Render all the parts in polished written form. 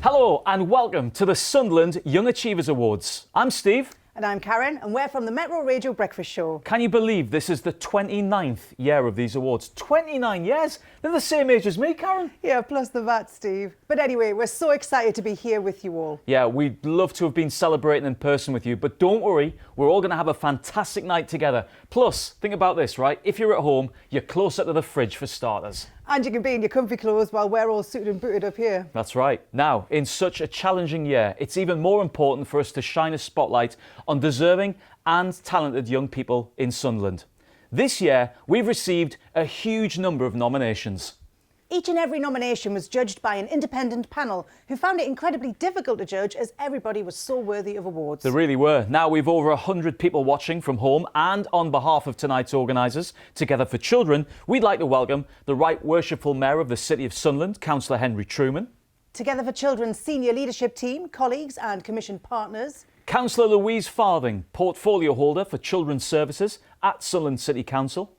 Hello and welcome to the Sunderland Young Achievers Awards. I'm Steve. And I'm Karen, and we're from the Metro Radio Breakfast Show. Can you believe this is the 29th year of these awards? 29 years? They're the same age as me, Karen. Yeah, plus the VAT, Steve. But anyway, we're so excited to be here with you all. Yeah, we'd love to have been celebrating in person with you, but don't worry, we're all going to have a fantastic night together. Plus, think about this, right? If you're at home, you're closer to the fridge for starters. And you can be in your comfy clothes while we're all suited and booted up here. That's right. Now, in such a challenging year, it's even more important for us to shine a spotlight on deserving and talented young people in Sunderland. This year, we've received a huge number of nominations. Each and every nomination was judged by an independent panel who found it incredibly difficult to judge as everybody was so worthy of awards. They really were. Now we've over 100 people watching from home, and on behalf of tonight's organisers, Together for Children, we'd like to welcome the Right Worshipful Mayor of the City of Sunderland, Councillor Henry Truman. Together for Children's senior leadership team, colleagues and commission partners. Councillor Louise Farthing, Portfolio Holder for Children's Services at Sunderland City Council.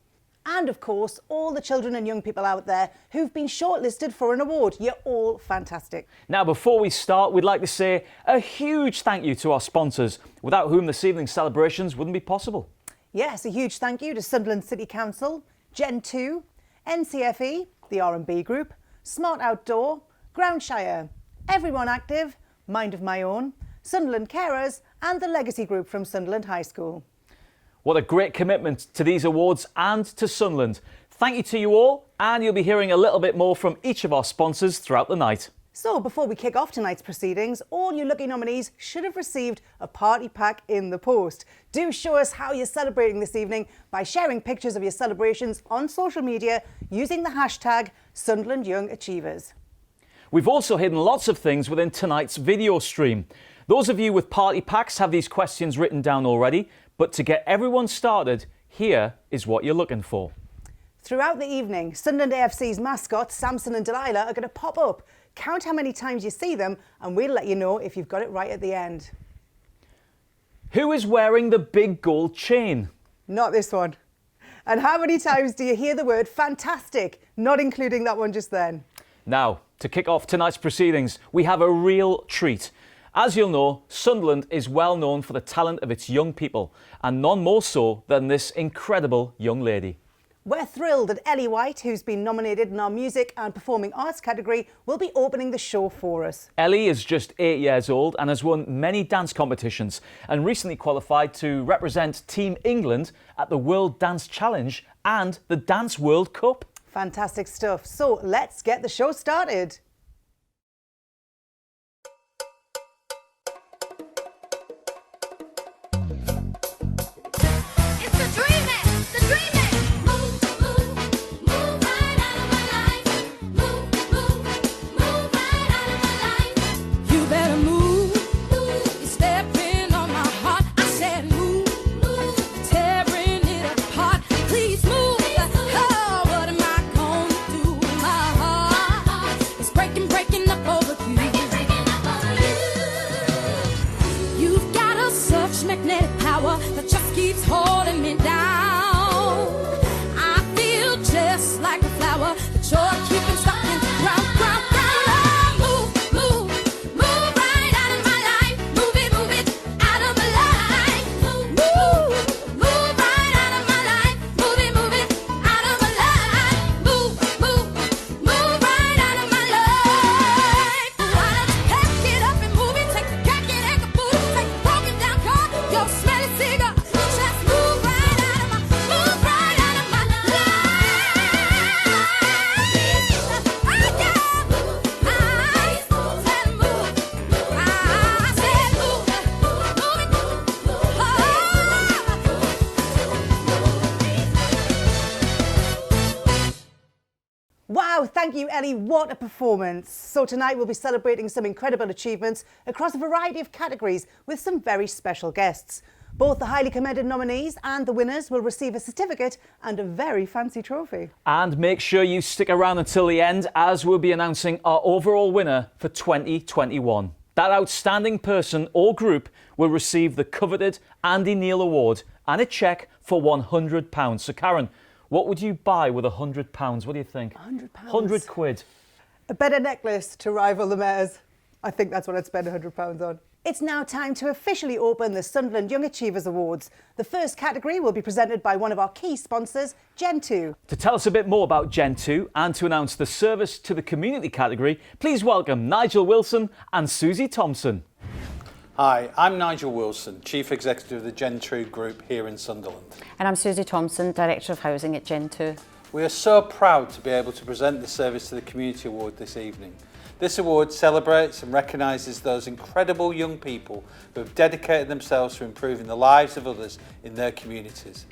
And of course, all the children and young people out there who've been shortlisted for an award. You're all fantastic. Now, before we start, we'd like to say a huge thank you to our sponsors, without whom this evening's celebrations wouldn't be possible. Yes, a huge thank you to Sunderland City Council, Gen 2, NCFE, the R&B Group, Smart Outdoor, Groundshire, Everyone Active, Mind of My Own, Sunderland Carers and the Legacy Group from Sunderland High School. What a great commitment to these awards and to Sunderland. Thank you to you all, and you'll be hearing a little bit more from each of our sponsors throughout the night. So before we kick off tonight's proceedings, all you lucky nominees should have received a party pack in the post. Do show us how you're celebrating this evening by sharing pictures of your celebrations on social media using the hashtag Sunderland Young Achievers. We've also hidden lots of things within tonight's video stream. Those of you with party packs have these questions written down already, but to get everyone started, here is what you're looking for. Throughout the evening, Sunderland AFC's mascots, Samson and Delilah, are going to pop up. Count how many times you see them, and we'll let you know if you've got it right at the end. Who is wearing the big gold chain? Not this one. And how many times do you hear the word fantastic, not including that one just then? Now, to kick off tonight's proceedings, we have a real treat. As you'll know, Sunderland is well known for the talent of its young people, and none more so than this incredible young lady. We're thrilled that Ellie White, who's been nominated in our Music and Performing Arts category, will be opening the show for us. Ellie is just 8 years old and has won many dance competitions and recently qualified to represent Team England at the World Dance Challenge and the Dance World Cup. Fantastic stuff. So let's get the show started. Thank you, Ellie. What a performance. So tonight we'll be celebrating some incredible achievements across a variety of categories with some very special guests. Both the highly commended nominees and the winners will receive a certificate and a very fancy trophy. And make sure you stick around until the end, as we'll be announcing our overall winner for 2021. That outstanding person or group will receive the coveted Andy Neil Award and a cheque for £100. So Karen, what would you buy with £100? What do you think? £100? 100 quid. A better necklace to rival the mayor's. I think that's what I'd spend £100 on. It's now time to officially open the Sunderland Young Achievers Awards. The first category will be presented by one of our key sponsors, Gen 2. To tell us a bit more about Gen 2 and to announce the service to the community category, please welcome Nigel Wilson and Susie Thompson. Hi, I'm Nigel Wilson, Chief Executive of the Gen 2 Group here in Sunderland. And I'm Susie Thompson, Director of Housing at Gen 2. We are so proud to be able to present the Service to the Community Award this evening. This award celebrates and recognises those incredible young people who have dedicated themselves to improving the lives of others in their communities.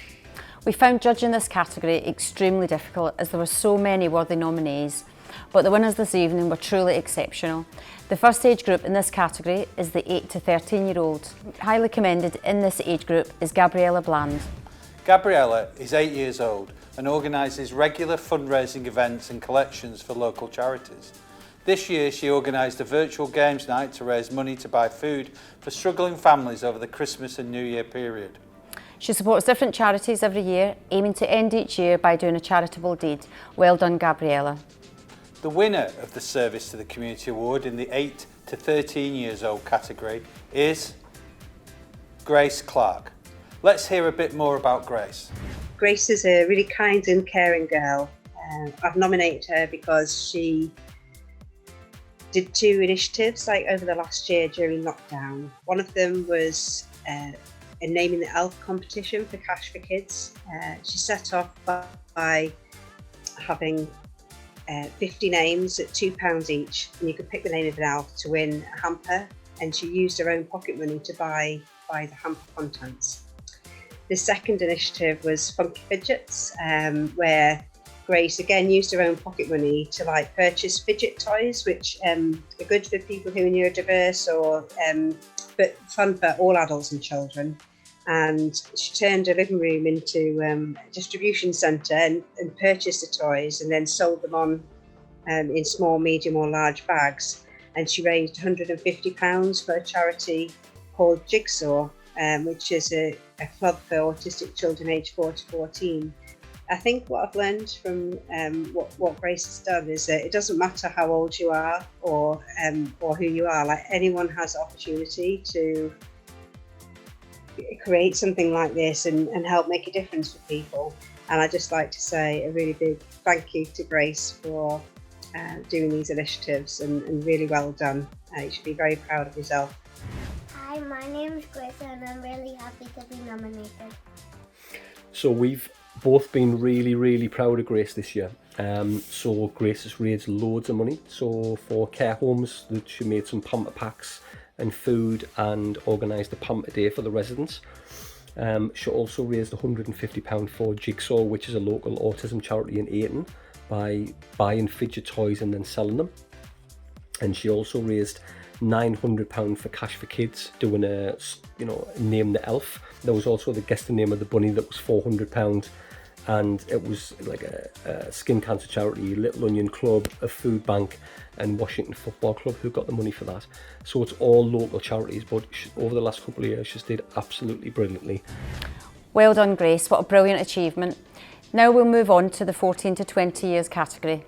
We found judging this category extremely difficult as there were so many worthy nominees, but the winners this evening were truly exceptional. The first age group in this category is the 8 to 13-year-olds. Highly commended in this age group is Gabriella Bland. Gabriella is 8 years old and organises regular fundraising events and collections for local charities. This year she organised a virtual games night to raise money to buy food for struggling families over the Christmas and New Year period. She supports different charities every year, aiming to end each year by doing a charitable deed. Well done, Gabriella. The winner of the Service to the Community Award in the 8 to 13 years old category is Grace Clark. Let's hear a bit more about Grace. Grace is a really kind and caring girl. I've nominated her because she did 2 initiatives over the last year during lockdown. One of them was a naming the elf competition for Cash for Kids. She set off by having 50 names at £2 each, and you could pick the name of an elf to win a hamper, and she used her own pocket money to buy the hamper contents. The second initiative was Funky Fidgets, where Grace again used her own pocket money to purchase fidget toys, which are good for people who are neurodiverse but fun for all adults and children. And she turned her living room into a distribution centre and purchased the toys and then sold them on in small, medium or large bags. And she raised £150 for a charity called Jigsaw, which is a club for autistic children aged 4 to 14. I think what I've learned from what Grace has done is that it doesn't matter how old you are or who you are. Anyone has the opportunity to create something like this and help make a difference for people. And I'd just like to say a really big thank you to Grace for doing these initiatives and really well done. You should be very proud of yourself. Hi, my name is Grace and I'm really happy to be nominated. So we've both been really proud of Grace this year. So Grace has raised loads of money. So for care homes, that she made some pamper packs and food and organised a pamper day for the residents. She also raised £150 for Jigsaw, which is a local autism charity in Ayton, by buying fidget toys and then selling them. And she also raised £900 for Cash for Kids, doing a name the elf. There was also the guess the name of the bunny that was £400, and it was like a skin cancer charity, Little Onion Club, a food bank and Washington Football Club who got the money for that. So it's all local charities, but over the last couple of years she's did absolutely brilliantly. Well done, Grace. What a brilliant achievement. Now we'll move on to the 14 to 20 years category.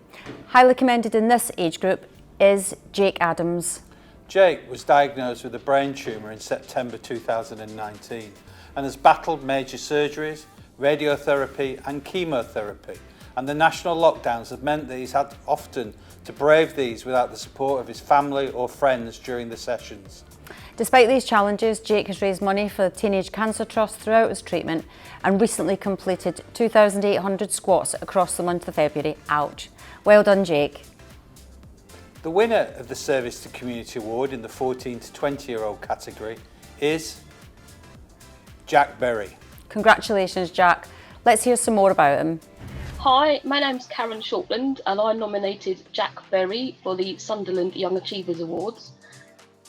Highly commended in this age group is Jake Adams. Jake was diagnosed with a brain tumour in September 2019 and has battled major surgeries, radiotherapy and chemotherapy, and the national lockdowns have meant that he's had often to brave these without the support of his family or friends during the sessions. Despite these challenges, Jake has raised money for the Teenage Cancer Trust throughout his treatment and recently completed 2,800 squats across the month of February. Ouch. Well done, Jake. The winner of the Service to Community Award in the 14 to 20-year-old category is Jack Berry. Congratulations, Jack. Let's hear some more about him. Hi, my name's Karen Shortland and I nominated Jack Berry for the Sunderland Young Achievers Awards.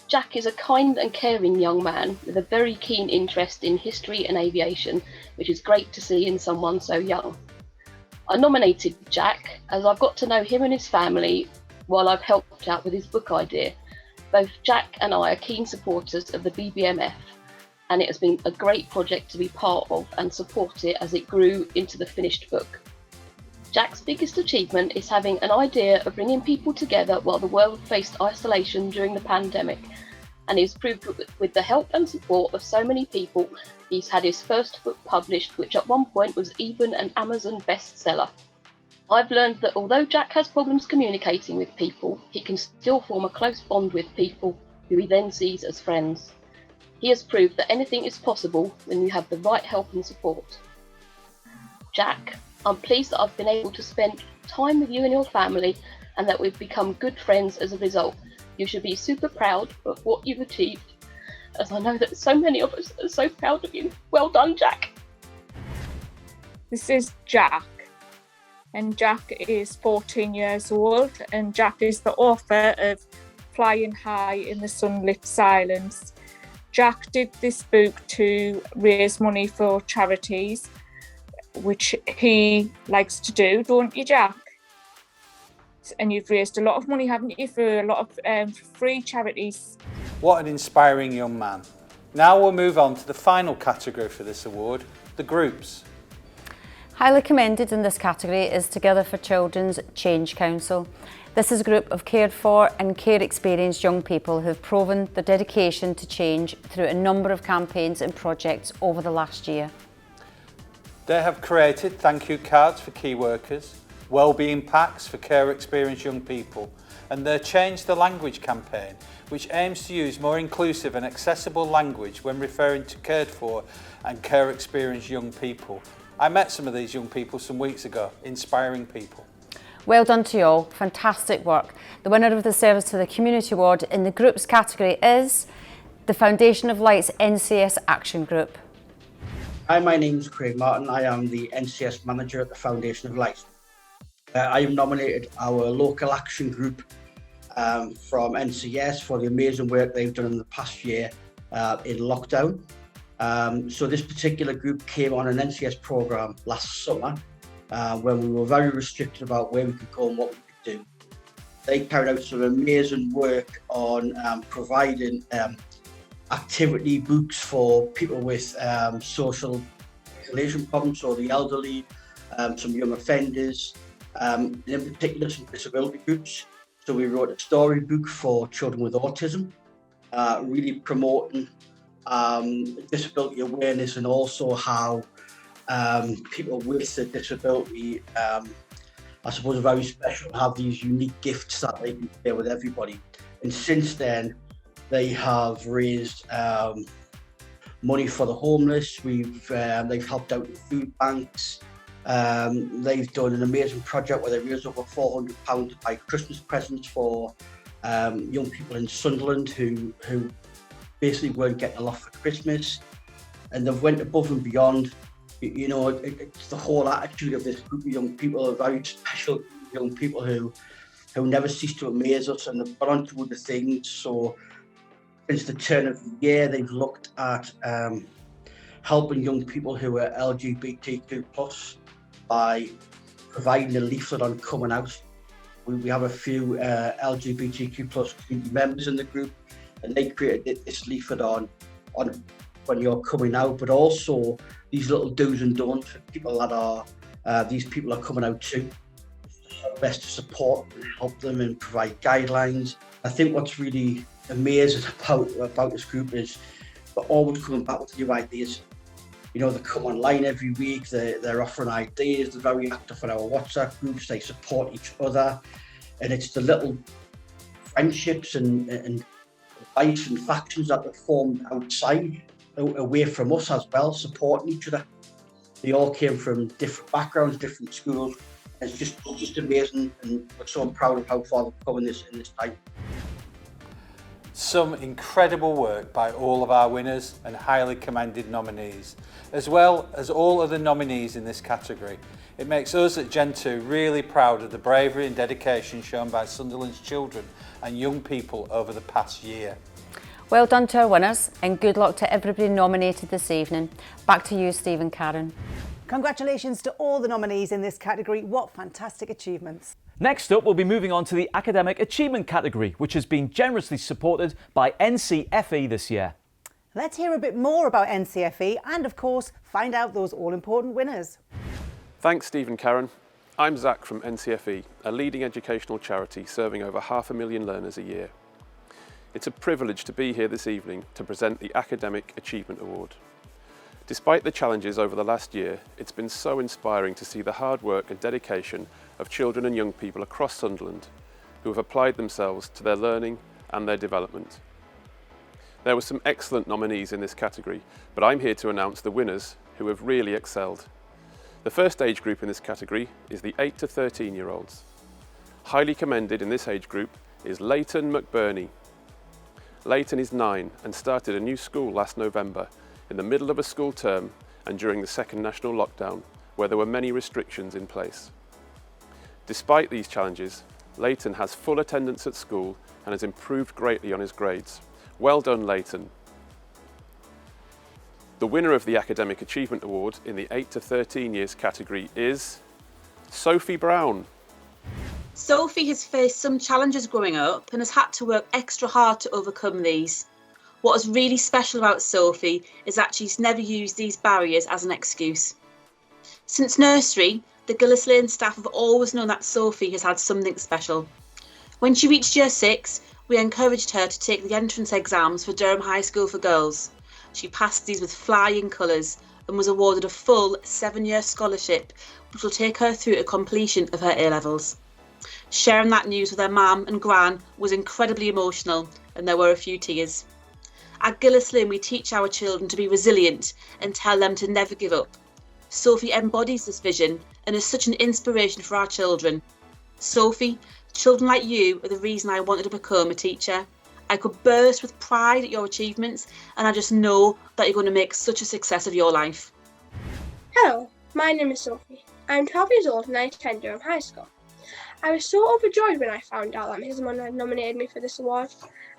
Jack is a kind and caring young man with a very keen interest in history and aviation, which is great to see in someone so young. I nominated Jack as I've got to know him and his family while I've helped out with his book idea. Both Jack and I are keen supporters of the BBMF, and it has been a great project to be part of and support it as it grew into the finished book. Jack's biggest achievement is having an idea of bringing people together while the world faced isolation during the pandemic, and he's proved with the help and support of so many people, he's had his first book published, which at one point was even an Amazon bestseller. I've learned that although Jack has problems communicating with people, he can still form a close bond with people who he then sees as friends. He has proved that anything is possible when you have the right help and support. Jack, I'm pleased that I've been able to spend time with you and your family and that we've become good friends as a result. You should be super proud of what you've achieved, as I know that so many of us are so proud of you. Well done, Jack. This is Jack, and Jack is 14 years old, and Jack is the author of Flying High in the Sunlit Silence. Jack did this book to raise money for charities, which he likes to do, don't you, Jack? And you've raised a lot of money, haven't you, for a lot of free charities. What an inspiring young man. Now we'll move on to the final category for this award, the groups. Highly commended in this category is Together for Children's Change Council. This is a group of cared for and care experienced young people who have proven their dedication to change through a number of campaigns and projects over the last year. They have created thank you cards for key workers, wellbeing packs for care experienced young people, and their Change the Language campaign, which aims to use more inclusive and accessible language when referring to cared for and care experienced young people. I met some of these young people some weeks ago, inspiring people. Well done to you all, fantastic work. The winner of the Service to the Community Award in the groups category is the Foundation of Light's NCS Action Group. Hi, my name is Craig Martin. I am the NCS manager at the Foundation of Light. I have nominated our local action group from NCS for the amazing work they've done in the past year in lockdown. So this particular group came on an NCS programme last summer when we were very restricted about where we could go and what we could do. They carried out some amazing work on providing activity books for people with social isolation problems, so the elderly, some young offenders, and in particular some disability groups. So we wrote a storybook for children with autism, really promoting disability awareness and also how people with a disability, I suppose, are very special, have these unique gifts that they can share with everybody. And since then, they have raised money for the homeless. They've helped out with food banks. They've done an amazing project where they raised over £400 to buy Christmas presents for young people in Sunderland who basically weren't getting a lot for Christmas, and they've went above and beyond. You know, it's the whole attitude of this group of young people, are very special young people who never cease to amaze us, and they've gone on to other things. So since the turn of the year, they've looked at helping young people who are LGBTQ+ by providing a leaflet on coming out. We have a few LGBTQ+ community members in the group, and they created this leaflet on when you're coming out, but also these little do's and don'ts for people that are these people are coming out too. Best to support and help them and provide guidelines. I think what's really amazing about this group is they're always coming back with new ideas. You know, they come online every week, they're offering ideas, they're very active in our WhatsApp groups, they support each other, and it's the little friendships and advice and factions that are formed outside, away from us as well, supporting each other. They all came from different backgrounds, different schools. It's just amazing, and we're so proud of how far they've come in this time. Some incredible work by all of our winners and highly commended nominees, as well as all other nominees in this category. It makes us at Gen 2 really proud of the bravery and dedication shown by Sunderland's children and young people over the past year. Well done to our winners, and good luck to everybody nominated this evening. Back to you, Steve and Karen. Congratulations to all the nominees in this category. What fantastic achievements. Next up, we'll be moving on to the Academic Achievement category, which has been generously supported by NCFE this year. Let's hear a bit more about NCFE and, of course, find out those all-important winners. Thanks, Steve and Karen. I'm Zach from NCFE, a leading educational charity serving over 500,000 learners a year. It's a privilege to be here this evening to present the Academic Achievement Award. Despite the challenges over the last year, it's been so inspiring to see the hard work and dedication of children and young people across Sunderland who have applied themselves to their learning and their development. There were some excellent nominees in this category, but I'm here to announce the winners who have really excelled. The first age group in this category is the 8 to 13 year olds. Highly commended in this age group is Leighton McBurney. Leighton is 9 and started a new school last November in the middle of a school term and during the second national lockdown, where there were many restrictions in place. Despite these challenges, Leighton has full attendance at school and has improved greatly on his grades. Well done, Leighton. The winner of the Academic Achievement Award in the 8 to 13 years category is Sophie Brown. Sophie has faced some challenges growing up and has had to work extra hard to overcome these. What is really special about Sophie is that she's never used these barriers as an excuse. Since nursery, the Gillis Lane staff have always known that Sophie has had something special. When she reached year 6, we encouraged her to take the entrance exams for Durham High School for Girls. She passed these with flying colours and was awarded a full 7-year scholarship, which will take her through to completion of her A-levels. Sharing that news with her mum and gran was incredibly emotional, and there were a few tears. At Gillis Lane, we teach our children to be resilient and tell them to never give up. Sophie embodies this vision and is such an inspiration for our children. Sophie, children like you are the reason I wanted to become a teacher. I could burst with pride at your achievements, and I just know that you're going to make such a success of your life. Hello, my name is Sophie. I'm 12 years old and I attend Durham High School. I was so overjoyed when I found out that Mrs. Munn had nominated me for this award,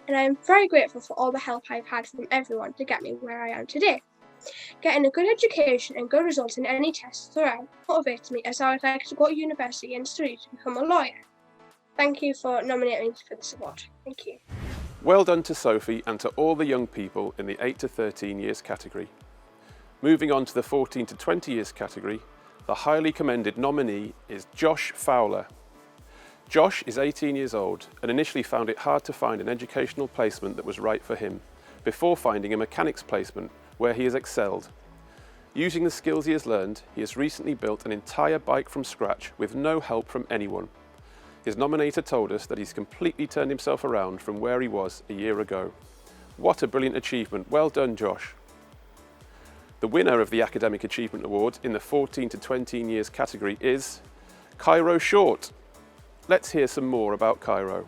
and I am very grateful for all the help I've had from everyone to get me where I am today. Getting a good education and good results in any tests throughout motivates me, as I would like to go to university and study to become a lawyer. Thank you for nominating me for this award. Thank you. Well done to Sophie and to all the young people in the 8 to 13 years category. Moving on to the 14 to 20 years category, the highly commended nominee is Josh Fowler. Josh is 18 years old and initially found it hard to find an educational placement that was right for him, before finding a mechanics placement where he has excelled. Using the skills he has learned, he has recently built an entire bike from scratch with no help from anyone. His nominator told us that he's completely turned himself around from where he was a year ago. What a brilliant achievement. Well done, Josh. The winner of the Academic Achievement Award in the 14 to 20 years category is Cairo Short. Let's hear some more about Cairo.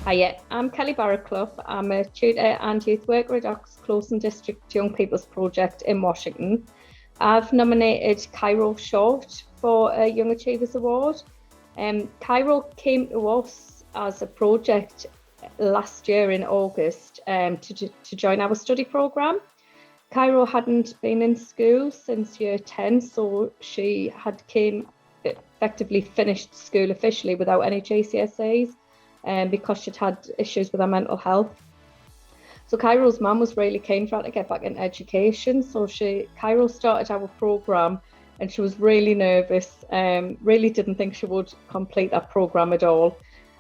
Hiya, I'm Kelly Barraclough. I'm a tutor and youth worker at Ox Closton District Young People's Project in Washington. I've nominated Cairo Short for a Young Achievers Award. Cairo came to us as a project last year in August to join our study programme. Cairo hadn't been in school since year 10, so she had effectively finished school officially without any GCSEs because she'd had issues with her mental health. So Cairo's mum was really keen for her to get back into education, so Cairo started our programme and she was really nervous, really didn't think she would complete that programme at all.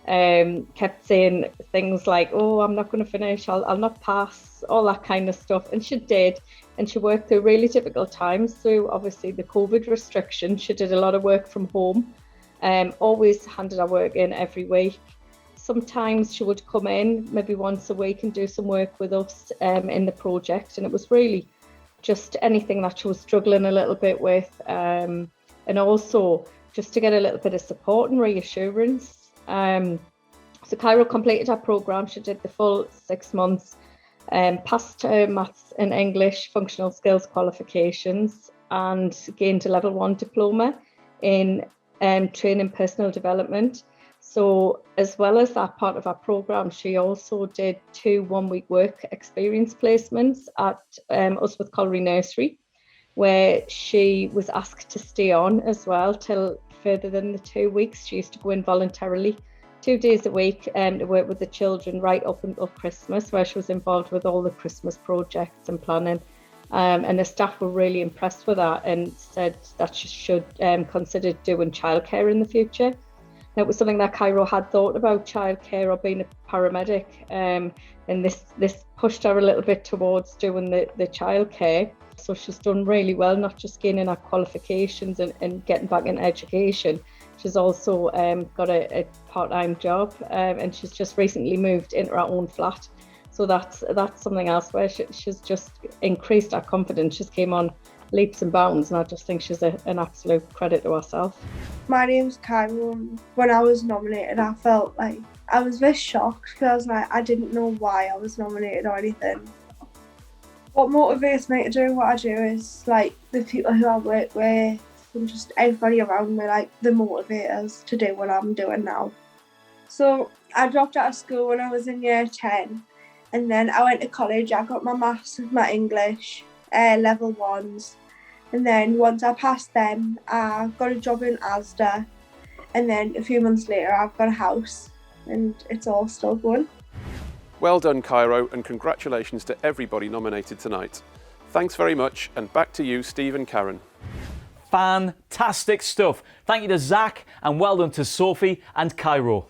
Kept saying things like, oh, I'm not going to finish, I'll not pass, all that kind of stuff. And she did, and she worked through really difficult times through obviously the COVID restrictions. She did a lot of work from home, always handed her work in every week. Sometimes she would come in maybe once a week and do some work with us in the project, and it was really just anything that she was struggling a little bit with, and also just to get a little bit of support and reassurance. So Cairo completed her programme. She did the full 6 months, passed her maths and English functional skills qualifications and gained a level 1 diploma in training personal development. So as well as that part of our programme, she also did 2 one-week work experience placements at Usworth Colliery Nursery, where she was asked to stay on as well till further than the 2 weeks. She used to go in voluntarily 2 days a week to work with the children right up until Christmas, where she was involved with all the Christmas projects and planning And the staff were really impressed with that and said that she should consider doing childcare in the future. And it was something that Cairo had thought about, childcare or being a paramedic, and this pushed her a little bit towards doing the childcare. So she's done really well, not just gaining her qualifications and getting back into education. She's also got a part-time job, and she's just recently moved into her own flat. So that's something else where she's just increased her confidence. She's came on leaps and bounds, and I just think she's an absolute credit to herself. My name's Cairo. When I was nominated, I felt like I was very shocked because I didn't know why I was nominated or anything. What motivates me to do what I do is like the people who I work with and just everybody around me, like the motivators to do what I'm doing now. So I dropped out of school when I was in year 10, and then I went to college. I got my maths and my English level 1s, and then once I passed them, I got a job in Asda, and then a few months later I've got a house, and it's all still going. Well done, Cairo, and congratulations to everybody nominated tonight. Thanks very much, and back to you, Steve and Karen. Fantastic stuff. Thank you to Zach, and well done to Sophie and Cairo.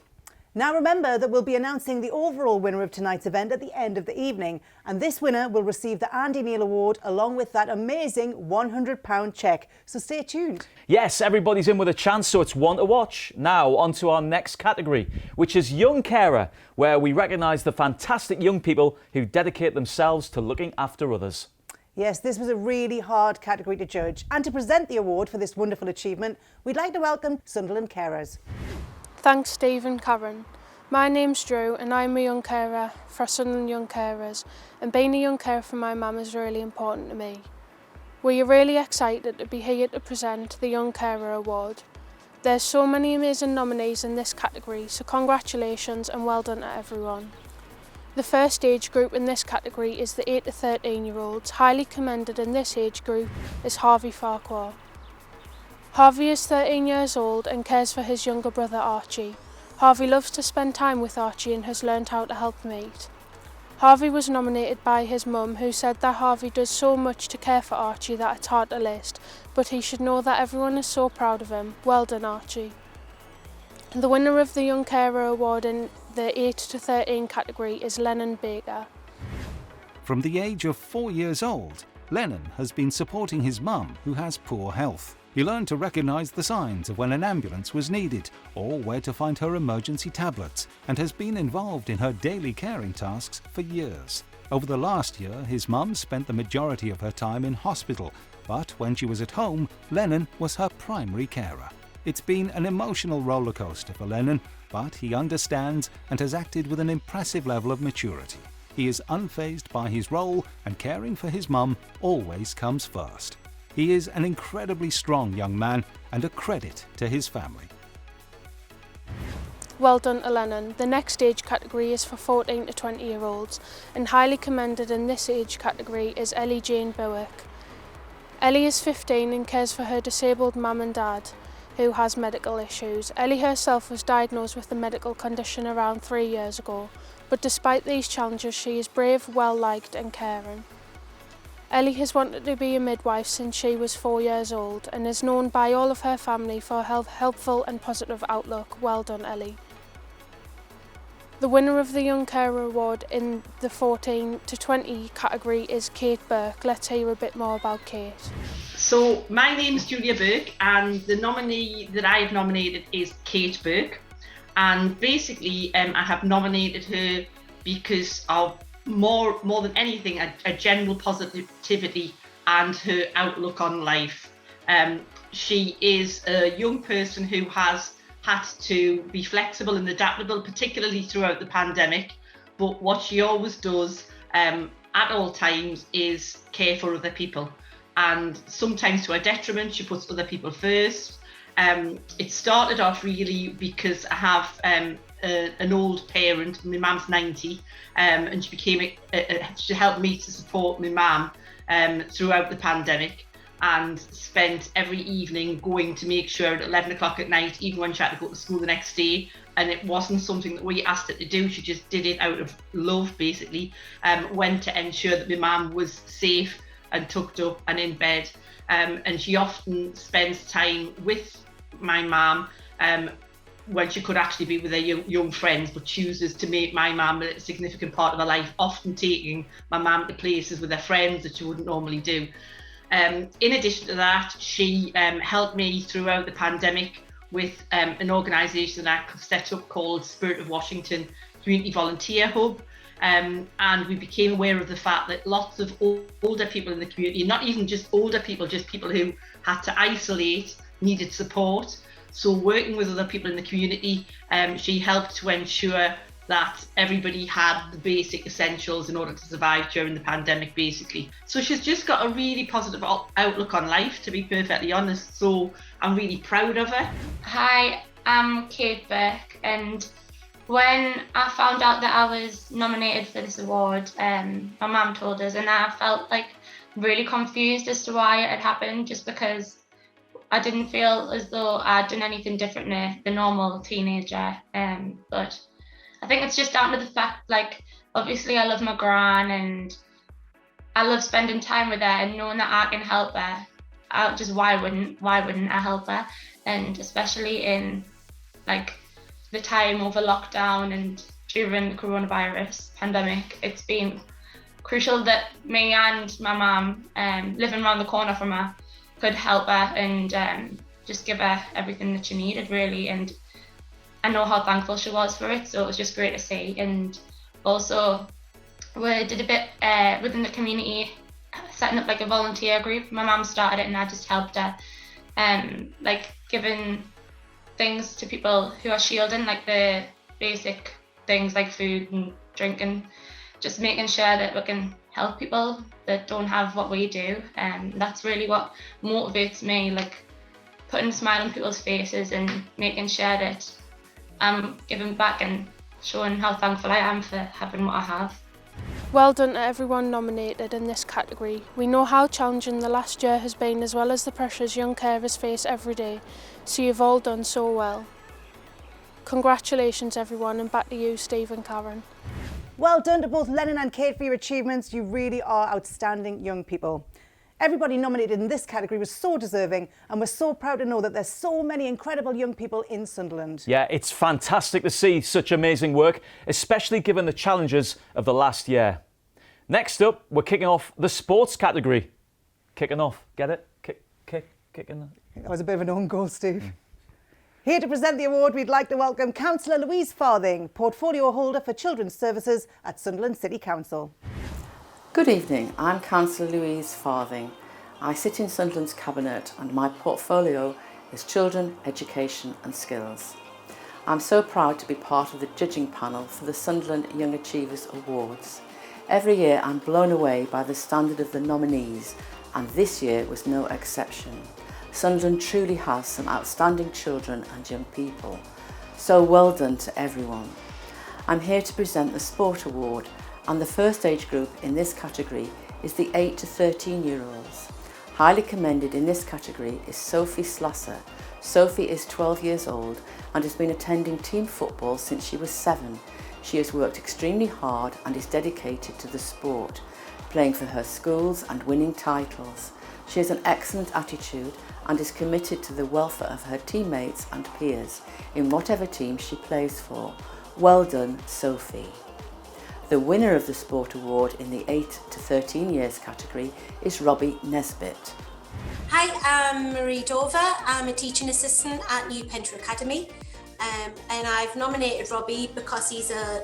Now remember that we'll be announcing the overall winner of tonight's event at the end of the evening, and this winner will receive the Andy Neal Award along with that amazing £100 cheque. So stay tuned. Yes, everybody's in with a chance, so it's one to watch. Now on to our next category, which is Young Carer, where we recognise the fantastic young people who dedicate themselves to looking after others. Yes, this was a really hard category to judge, and to present the award for this wonderful achievement, we'd like to welcome Sunderland Carers. Thanks, Steve and Karen. My name's Drew and I'm a young carer for Sunderland Young Carers, and being a young carer for my mum is really important to me. We are really excited to be here to present the Young Carer Award. There's so many amazing nominees in this category, so congratulations and well done to everyone. The first age group in this category is the 8 to 13 year olds. Highly commended in this age group is Harvey Farquhar. Harvey is 13 years old and cares for his younger brother Archie. Harvey loves to spend time with Archie and has learned how to help mate. Harvey was nominated by his mum, who said that Harvey does so much to care for Archie that it's hard to list, but he should know that everyone is so proud of him. Well done, Archie. The winner of the Young Carer Award in the 8 to 13 category is Lennon Baker. From the age of 4 years old, Lennon has been supporting his mum, who has poor health. He learned to recognise the signs of when an ambulance was needed or where to find her emergency tablets, and has been involved in her daily caring tasks for years. Over the last year, his mum spent the majority of her time in hospital, but when she was at home, Lennon was her primary carer. It's been an emotional rollercoaster for Lennon, but he understands and has acted with an impressive level of maturity. He is unfazed by his role, and caring for his mum always comes first. He is an incredibly strong young man and a credit to his family. Well done to Lennon. The next age category is for 14 to 20 year olds, and highly commended in this age category is Ellie Jane Bowick. Ellie is 15 and cares for her disabled mum and dad, who has medical issues. Ellie herself was diagnosed with a medical condition around 3 years ago, but despite these challenges she is brave, well liked and caring. Ellie has wanted to be a midwife since she was 4 years old and is known by all of her family for her helpful and positive outlook. Well done, Ellie. The winner of the Young Carer Award in the 14 to 20 category is Kate Burke. Let's hear a bit more about Kate. So my name's Julia Burke, and the nominee that I have nominated is Kate Burke. And basically I have nominated her because of more than anything, a general positivity and her outlook on life. She is a young person who has had to be flexible and adaptable, particularly throughout the pandemic. But what she always does at all times is care for other people. And sometimes to her detriment, she puts other people first. It started off really because I have an old parent. My mum's 90, and she became she helped me to support my mum throughout the pandemic, and spent every evening going to make sure at 11 o'clock at night, even when she had to go to school the next day, and it wasn't something that we asked her to do, she just did it out of love basically, went to ensure that my mum was safe and tucked up and in bed. And she often spends time with my mum when she could actually be with her young friends, but chooses to make my mum a significant part of her life, often taking my mum to places with her friends that she wouldn't normally do. In addition to that, she helped me throughout the pandemic with an organisation that I've set up called Spirit of Washington Community Volunteer Hub. And we became aware of the fact that lots of older people in the community, not even just older people, just people who had to isolate, needed support. So working with other people in the community, she helped to ensure that everybody had the basic essentials in order to survive during the pandemic, basically. So she's just got a really positive outlook on life, to be perfectly honest. So I'm really proud of her. Hi, I'm Kate Burke, and when I found out that I was nominated for this award, my mum told us, and I felt like really confused as to why it had happened, just because I didn't feel as though I'd done anything different than the normal teenager. But I think it's just down to the fact, like, obviously I love my gran and I love spending time with her, and knowing that I can help her, why wouldn't I help her? And especially in like the time over lockdown and during the coronavirus pandemic, it's been crucial that me and my mum, living around the corner from her, could help her and just give her everything that she needed, really. And I know how thankful she was for it, so it was just great to see. And also we did a bit within the community, setting up like a volunteer group. My mum started it and I just helped her, like giving things to people who are shielding, like the basic things like food and drink, and just making sure that we can help people that don't have what we do. And that's really what motivates me, like putting a smile on people's faces and making sure that I'm giving back and showing how thankful I am for having what I have. Well done to everyone nominated in this category. We know how challenging the last year has been, as well as the pressures young carers face every day, so you've all done so well. Congratulations everyone, and back to you, Steve and Karen. Well done to both Lennon and Kate for your achievements. You really are outstanding young people. Everybody nominated in this category was so deserving, and we're so proud to know that there's so many incredible young people in Sunderland. Yeah, it's fantastic to see such amazing work, especially given the challenges of the last year. Next up, we're kicking off the sports category. Kicking off, get it? Kicking. That was a bit of an own goal, Steve. Here to present the award, we'd like to welcome Councillor Louise Farthing, Portfolio Holder for Children's Services at Sunderland City Council. Good evening, I'm Councillor Louise Farthing. I sit in Sunderland's Cabinet and my portfolio is Children, Education and Skills. I'm so proud to be part of the judging panel for the Sunderland Young Achievers Awards. Every year I'm blown away by the standard of the nominees, and this year was no exception. Sunderland truly has some outstanding children and young people. So well done to everyone. I'm here to present the Sport Award, and the first age group in this category is the 8 to 13 year olds. Highly commended in this category is Sophie Slasser. Sophie is 12 years old and has been attending team football since she was 7. She has worked extremely hard and is dedicated to the sport, playing for her schools and winning titles. She has an excellent attitude and is committed to the welfare of her teammates and peers in whatever team she plays for. Well done, Sophie. The winner of the Sport Award in the 8 to 13 years category is Robbie Nesbitt. Hi, I'm Marie Dover. I'm a teaching assistant at New Pentre Academy, and I've nominated Robbie because he's a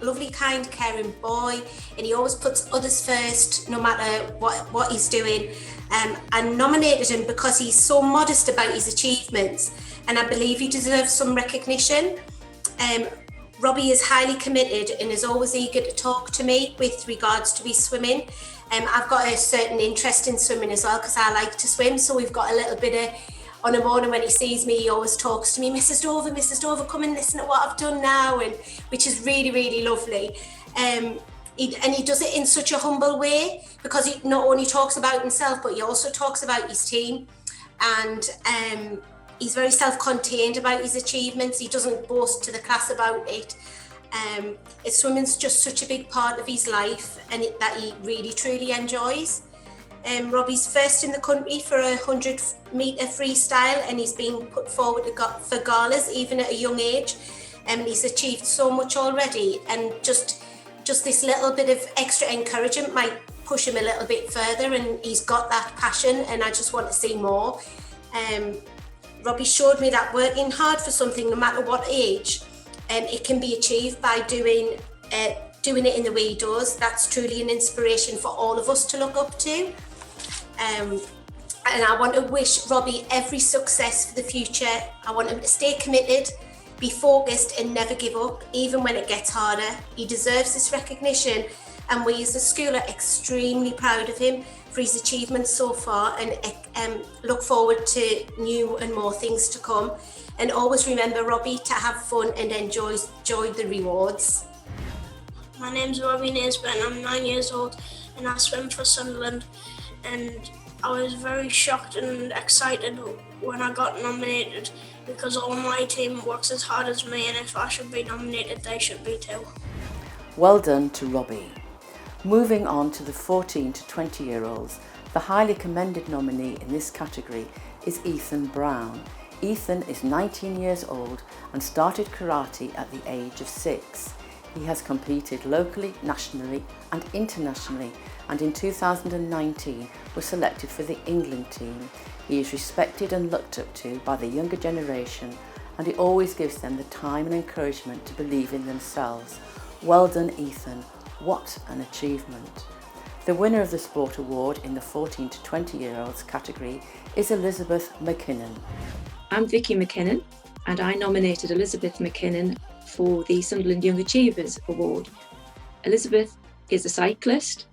lovely, kind, caring boy, and he always puts others first no matter what he's doing. I nominated him because he's so modest about his achievements, and I believe he deserves some recognition. Robbie is highly committed and is always eager to talk to me with regards to his swimming. I've got a certain interest in swimming as well because I like to swim, so we've got a little bit of, on a morning when he sees me, he always talks to me, Mrs. Dover, come and listen to what I've done now, and which is really, really lovely. He does it in such a humble way, because he not only talks about himself, but he also talks about his team, and he's very self-contained about his achievements. He doesn't boast to the class about it. Swimming's just such a big part of his life, and that he really truly enjoys. Robbie's first in the country for a 100-metre freestyle, and he's been put forward for galas even at a young age. He's achieved so much already, and just this little bit of extra encouragement might push him a little bit further, and he's got that passion, and I just want to see more. Robbie showed me that working hard for something, no matter what age, it can be achieved by doing it in the way he does. That's truly an inspiration for all of us to look up to. And I want to wish Robbie every success for the future. I want him to stay committed, be focused and never give up, even when it gets harder. He deserves this recognition, and we as a school are extremely proud of him for his achievements so far, and look forward to new and more things to come. And always remember, Robbie, to have fun and enjoy the rewards. My name's Robbie Nisbet, and I'm 9 years old, and I swim for Sunderland. And I was very shocked and excited when I got nominated, because all my team works as hard as me, and if I should be nominated, they should be too. Well done to Robbie. Moving on to the 14 to 20-year-olds, the highly commended nominee in this category is Ethan Brown. Ethan is 19 years old and started karate at the age of 6. He has competed locally, nationally and internationally, and in 2019 was selected for the England team. He is respected and looked up to by the younger generation, and he always gives them the time and encouragement to believe in themselves. Well done, Ethan. What an achievement. The winner of the Sport Award in the 14 to 20-year-olds category is Elizabeth McKinnon. I'm Vicky McKinnon, and I nominated Elizabeth McKinnon for the Sunderland Young Achievers Award. Elizabeth is a cyclist.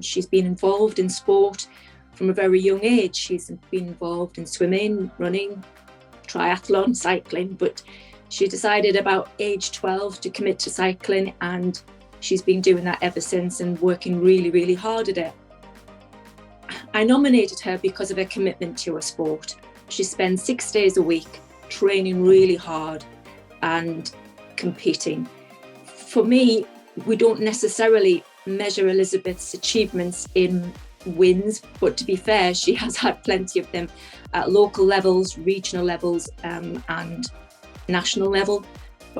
She's been involved in sport from a very young age. She's been involved in swimming, running, triathlon, cycling, but she decided about age 12 to commit to cycling, and she's been doing that ever since and working really, really hard at it. I nominated her because of her commitment to her sport. She spends 6 days a week training really hard and competing. For me, we don't necessarily measure Elizabeth's achievements in wins, but to be fair, she has had plenty of them at local levels, regional levels, and national level.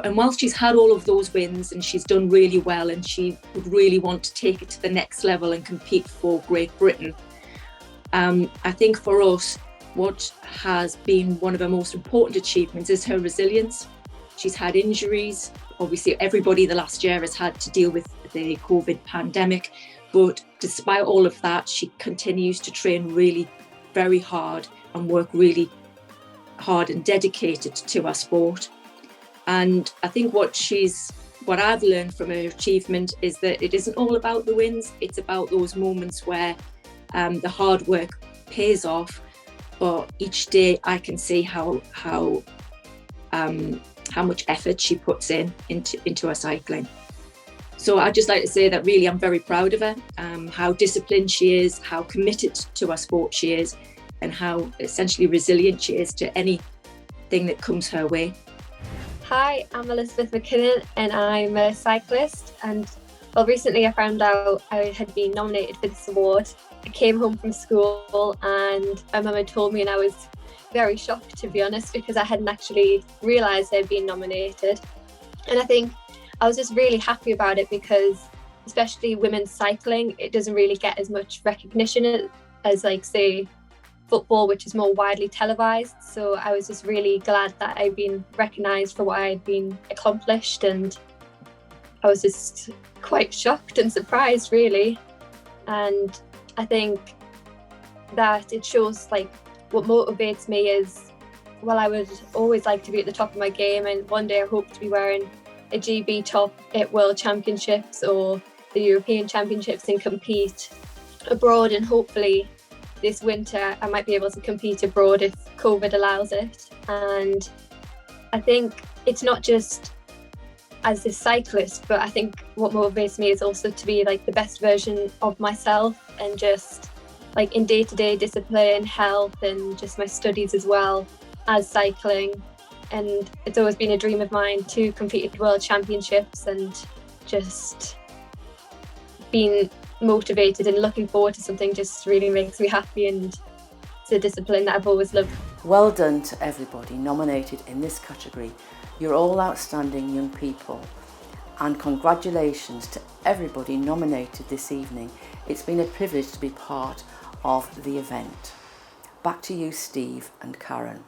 And whilst she's had all of those wins and she's done really well, and she would really want to take it to the next level and compete for Great Britain, I think for us, what has been one of her most important achievements is her resilience. She's had injuries. Obviously, everybody the last year has had to deal with the COVID pandemic, but despite all of that, she continues to train really very hard and work really hard and dedicated to her sport. And I think what I've learned from her achievement is that it isn't all about the wins, it's about those moments where the hard work pays off. But each day I can see how much effort she puts into her cycling. So I'd just like to say that really I'm very proud of her, how disciplined she is, how committed to her sport she is, and how essentially resilient she is to anything that comes her way. Hi, I'm Elizabeth McKinnon and I'm a cyclist, and recently I found out I had been nominated for this award. I came home from school and my mum had told me, and I was very shocked, to be honest, because I hadn't actually realised I'd been nominated. And I think I was just really happy about it because, especially women's cycling, it doesn't really get as much recognition as, like, say, football, which is more widely televised. So I was just really glad that I'd been recognised for what I'd been accomplished, and I was just quite shocked and surprised, really. And I think that it shows, like, what motivates me is, well, I would always like to be at the top of my game, and one day I hope to be wearing a GB top at World Championships or the European Championships and compete abroad, and hopefully this winter I might be able to compete abroad if COVID allows it. And I think it's not just as a cyclist, but I think what motivates me is also to be like the best version of myself, and just like in day-to-day discipline, health, and just my studies as well as cycling. And it's always been a dream of mine to compete at World Championships, and just being motivated and looking forward to something just really makes me happy, and it's a discipline that I've always loved. Well done to everybody nominated in this category. You're all outstanding young people. And congratulations to everybody nominated this evening. It's been a privilege to be part of the event. Back to you, Steve and Karen.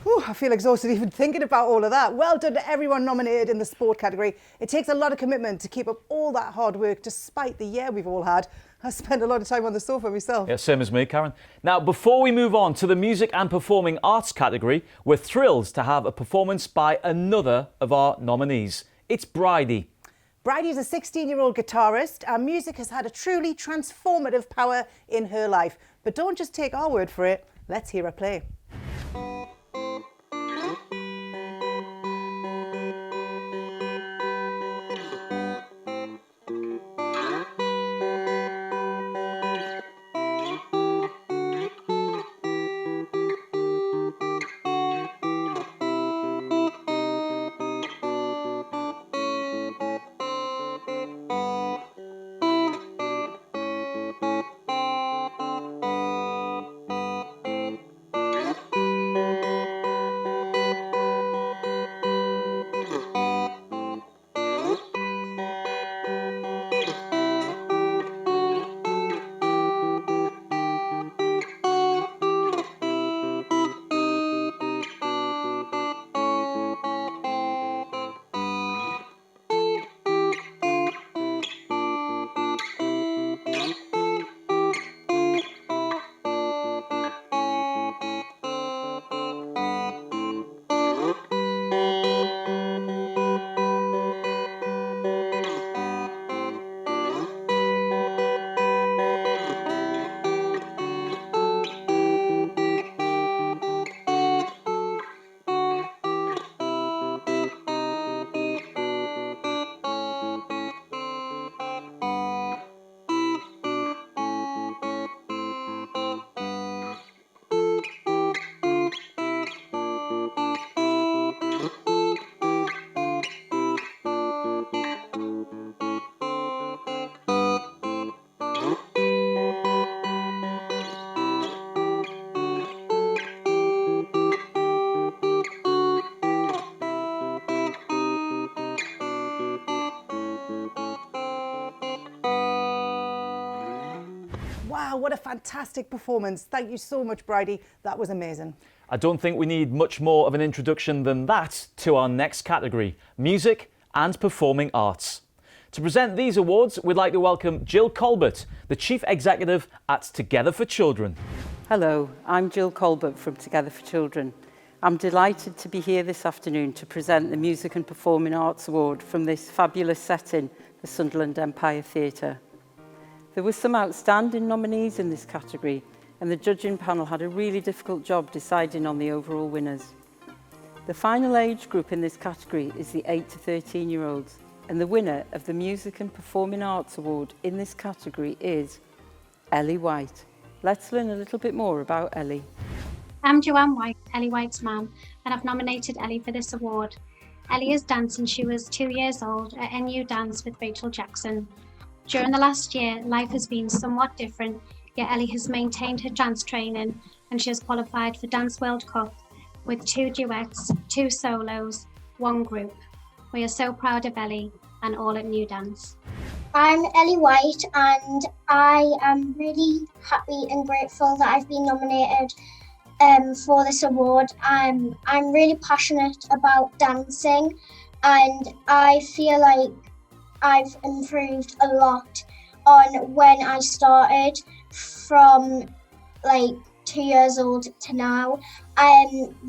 Whew, I feel exhausted even thinking about all of that. Well done to everyone nominated in the sport category. It takes a lot of commitment to keep up all that hard work despite the year we've all had. I spent a lot of time on the sofa myself. Yeah, same as me, Karen. Now, before we move on to the music and performing arts category, we're thrilled to have a performance by another of our nominees. It's Bridie. Bridie is a 16-year-old guitarist, and music has had a truly transformative power in her life. But don't just take our word for it. Let's hear her play. Wow, what a fantastic performance. Thank you so much, Bridie. That was amazing. I don't think we need much more of an introduction than that to our next category, music and performing arts. To present these awards, we'd like to welcome Jill Colbert, the Chief Executive at Together for Children. Hello, I'm Jill Colbert from Together for Children. I'm delighted to be here this afternoon to present the Music and Performing Arts Award from this fabulous setting, the Sunderland Empire Theatre. There were some outstanding nominees in this category, and the judging panel had a really difficult job deciding on the overall winners. The final age group in this category is the 8 to 13-year-olds, and the winner of the Music and Performing Arts Award in this category is Ellie White. Let's learn a little bit more about Ellie. I'm Joanne White, Ellie White's mum, and I've nominated Ellie for this award. Ellie has danced since she was 2 years old at NU Dance with Rachel Jackson. During the last year, life has been somewhat different, yet Ellie has maintained her dance training and she has qualified for Dance World Cup with 2 duets, 2 solos, 1 group. We are so proud of Ellie and all at New Dance. I'm Ellie White and I am really happy and grateful that I've been nominated for this award. I'm really passionate about dancing and I feel like I've improved a lot on when I started from like 2 years old to now.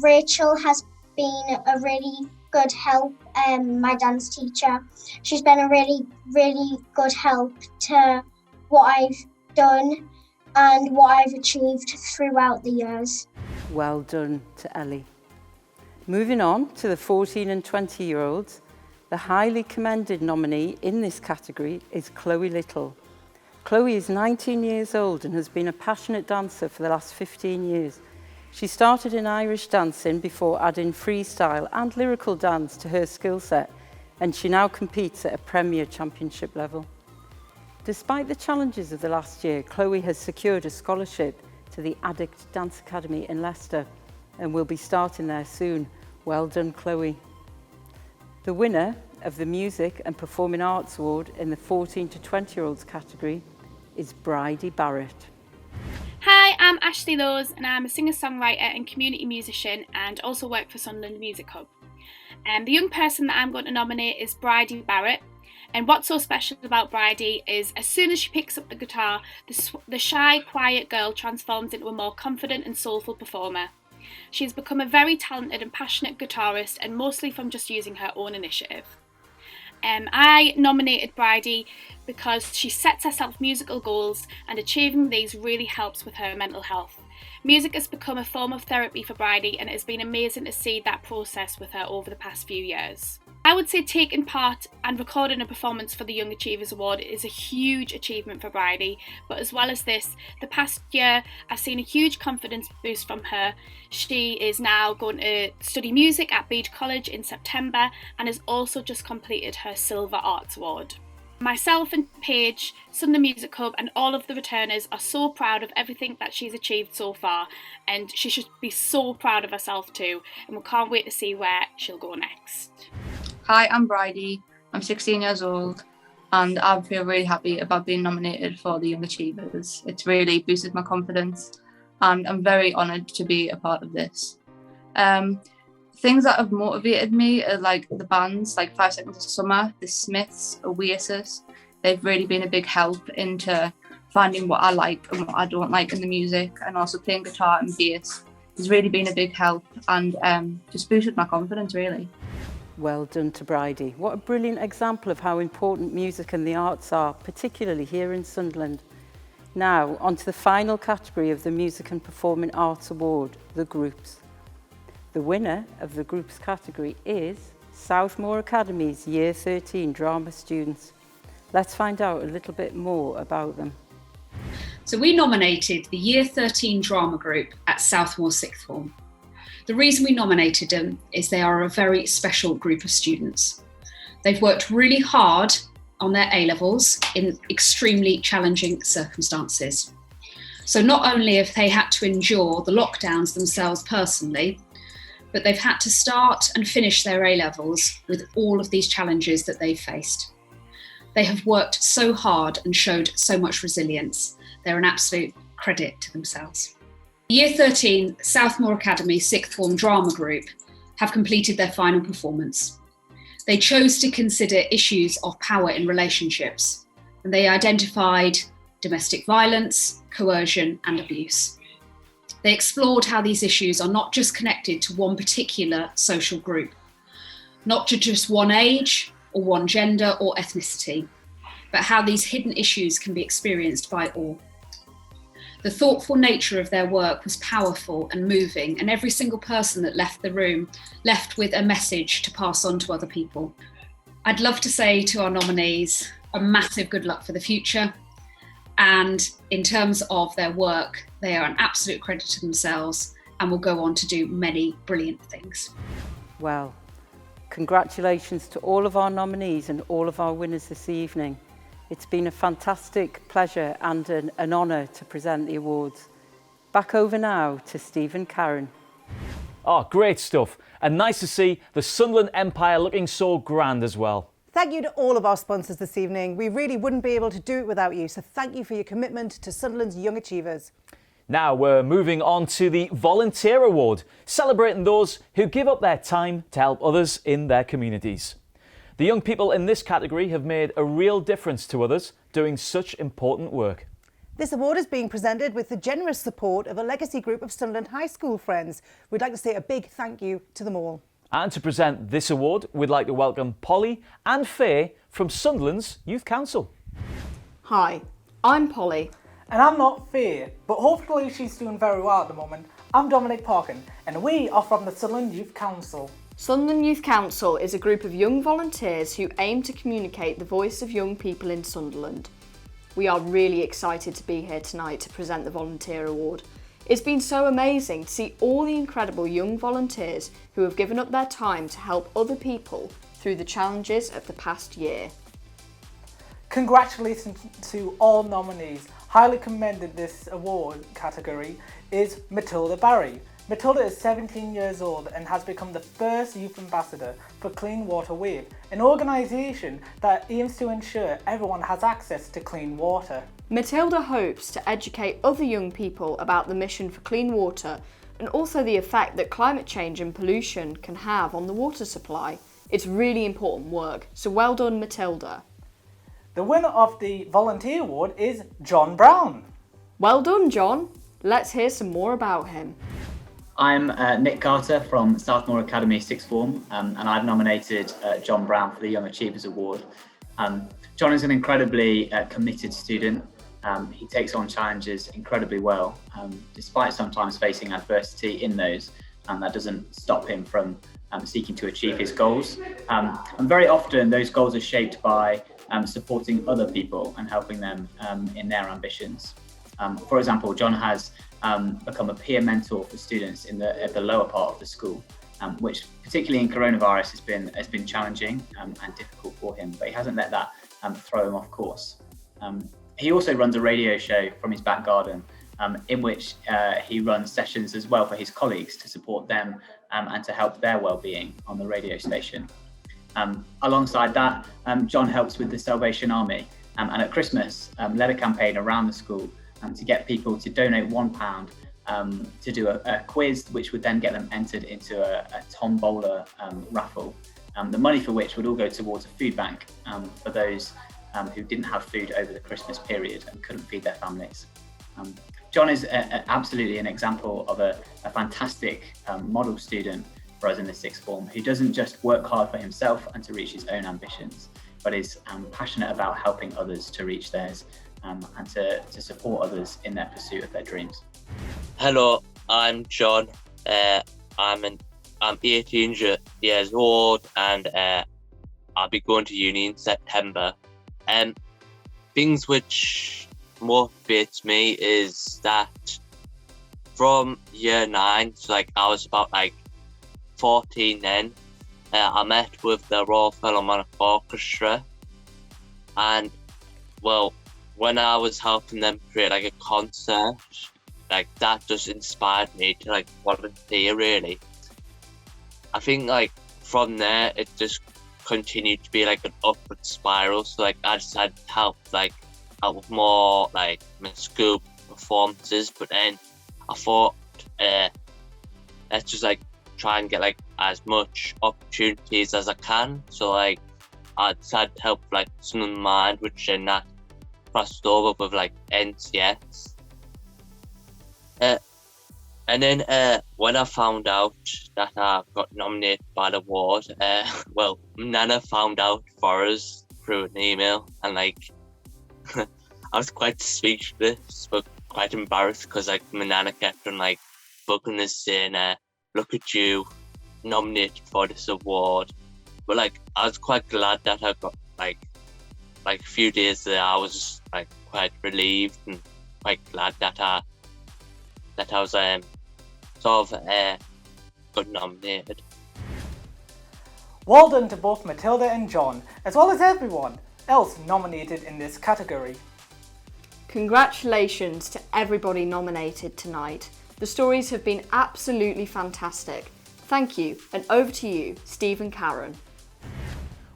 Rachel has been a really good help, my dance teacher. She's been a really, really good help to what I've done and what I've achieved throughout the years. Well done to Ellie. Moving on to the 14 and 20-year-olds, the highly commended nominee in this category is Chloe Little. Chloe is 19 years old and has been a passionate dancer for the last 15 years. She started in Irish dancing before adding freestyle and lyrical dance to her skill set, and she now competes at a Premier Championship level. Despite the challenges of the last year, Chloe has secured a scholarship to the Addict Dance Academy in Leicester and will be starting there soon. Well done, Chloe. The winner of the Music and Performing Arts Award in the 14 to 20-year-olds category is Bridie Barrett. Hi, I'm Ashley Laws and I'm a singer-songwriter and community musician and also work for Sunderland Music Hub. The young person that I'm going to nominate is Bridie Barrett. And what's so special about Bridie is as soon as she picks up the guitar, the shy, quiet girl transforms into a more confident and soulful performer. She's become a very talented and passionate guitarist, and mostly from just using her own initiative. I nominated Bridie because she sets herself musical goals, and achieving these really helps with her mental health. Music has become a form of therapy for Bridie, and it has been amazing to see that process with her over the past few years. I would say taking part and recording a performance for the Young Achievers Award is a huge achievement for Bridie, but as well as this, the past year I've seen a huge confidence boost from her. She is now going to study music at Bede College in September and has also just completed her Silver Arts Award. Myself and Paige, Sunderland Music Hub and all of the returners are so proud of everything that she's achieved so far, and she should be so proud of herself too, and we can't wait to see where she'll go next. Hi, I'm Bridie. I'm 16 years old and I feel really happy about being nominated for the Young Achievers. It's really boosted my confidence and I'm very honoured to be a part of this. Things that have motivated me are like the bands like 5 Seconds of Summer, The Smiths, Oasis. They've really been a big help into finding what I like and what I don't like in the music, and also playing guitar and bass has really been a big help and just boosted my confidence really. Well done to Bridie. What a brilliant example of how important music and the arts are, particularly here in Sunderland. Now, on to the final category of the Music and Performing Arts Award, the groups. The winner of the groups category is Southmore Academy's Year 13 drama students. Let's find out a little bit more about them. So we nominated the Year 13 drama group at Southmore Sixth Form. The reason we nominated them is they are a very special group of students. They've worked really hard on their A-levels in extremely challenging circumstances. So not only have they had to endure the lockdowns themselves personally, but they've had to start and finish their A-levels with all of these challenges that they've faced. They have worked so hard and showed so much resilience. They're an absolute credit to themselves. Year 13 Southmore Academy Sixth Form Drama Group have completed their final performance. They chose to consider issues of power in relationships, and they identified domestic violence, coercion and abuse. They explored how these issues are not just connected to one particular social group, not to just one age or one gender or ethnicity, but how these hidden issues can be experienced by all. The thoughtful nature of their work was powerful and moving, and every single person that left the room left with a message to pass on to other people. I'd love to say to our nominees a massive good luck for the future, and in terms of their work, they are an absolute credit to themselves and will go on to do many brilliant things. Well, congratulations to all of our nominees and all of our winners this evening. It's been a fantastic pleasure and an honour to present the awards. Back over now to Steve and Karen. Oh, great stuff. And nice to see the Sunderland Empire looking so grand as well. Thank you to all of our sponsors this evening. We really wouldn't be able to do it without you, so thank you for your commitment to Sunderland's Young Achievers. Now we're moving on to the Volunteer Award, celebrating those who give up their time to help others in their communities. The young people in this category have made a real difference to others doing such important work. This award is being presented with the generous support of a legacy group of Sunderland High School friends. We'd like to say a big thank you to them all. And to present this award, we'd like to welcome Polly and Faye from Sunderland's Youth Council. Hi, I'm Polly. And I'm not Faye, but hopefully she's doing very well at the moment. I'm Dominic Parkin, and we are from the Sunderland Youth Council. Sunderland Youth Council is a group of young volunteers who aim to communicate the voice of young people in Sunderland. We are really excited to be here tonight to present the Volunteer Award. It's been so amazing to see all the incredible young volunteers who have given up their time to help other people through the challenges of the past year. Congratulations to all nominees. Highly commended this award category is Matilda Barry. Matilda is 17 years old and has become the first youth ambassador for Clean Water Wave, an organisation that aims to ensure everyone has access to clean water. Matilda hopes to educate other young people about the mission for clean water and also the effect that climate change and pollution can have on the water supply. It's really important work, so well done, Matilda. The winner of the Volunteer Award is John Brown. Well done, John. Let's hear some more about him. I'm Nick Carter from Southmore Academy Sixth Form, and I've nominated John Brown for the Young Achievers Award. John is an incredibly committed student. He takes on challenges incredibly well, despite sometimes facing adversity in those, and that doesn't stop him from seeking to achieve his goals. And very often those goals are shaped by supporting other people and helping them in their ambitions. For example, John has become a peer mentor for students at the lower part of the school, which particularly in coronavirus has been challenging and difficult for him, but he hasn't let that throw him off course. He also runs a radio show from his back garden, in which he runs sessions as well for his colleagues to support them and to help their well-being on the radio station. Alongside that, John helps with the Salvation Army, and at Christmas led a campaign around the school to get people to donate £1 to do a quiz, which would then get them entered into a tombola raffle, the money for which would all go towards a food bank for those who didn't have food over the Christmas period and couldn't feed their families. John is absolutely an example of a fantastic model student for us in the sixth form, who doesn't just work hard for himself and to reach his own ambitions, but is passionate about helping others to reach theirs and to support others in their pursuit of their dreams. Hello, I'm John. I'm 18 years old and I'll be going to uni in September. Things which motivates me is that from year 9, so I was about 14 then, I met with the Royal Philharmonic Orchestra, and well, when I was helping them create a concert, that just inspired me to volunteer really. I think from there it just continued to be an upward spiral, so I just had to help out with more my school performances, but then I thought let's just try and get as much opportunities as I can, so I decided to help Sunderland Mind, which then that crossed over with NCS. And then when I found out that I got nominated by the award, well, Nana found out for us through an email, and I was quite speechless, but quite embarrassed because my Nana kept on bugging us saying, "Look at you, nominated for this award." But I was quite glad that I got a few days there. I was just quite relieved and quite glad that I was got nominated. Well done to both Matilda and John, as well as everyone else nominated in this category. Congratulations to everybody nominated tonight. The stories have been absolutely fantastic. Thank you, and over to you, Steve and Karen.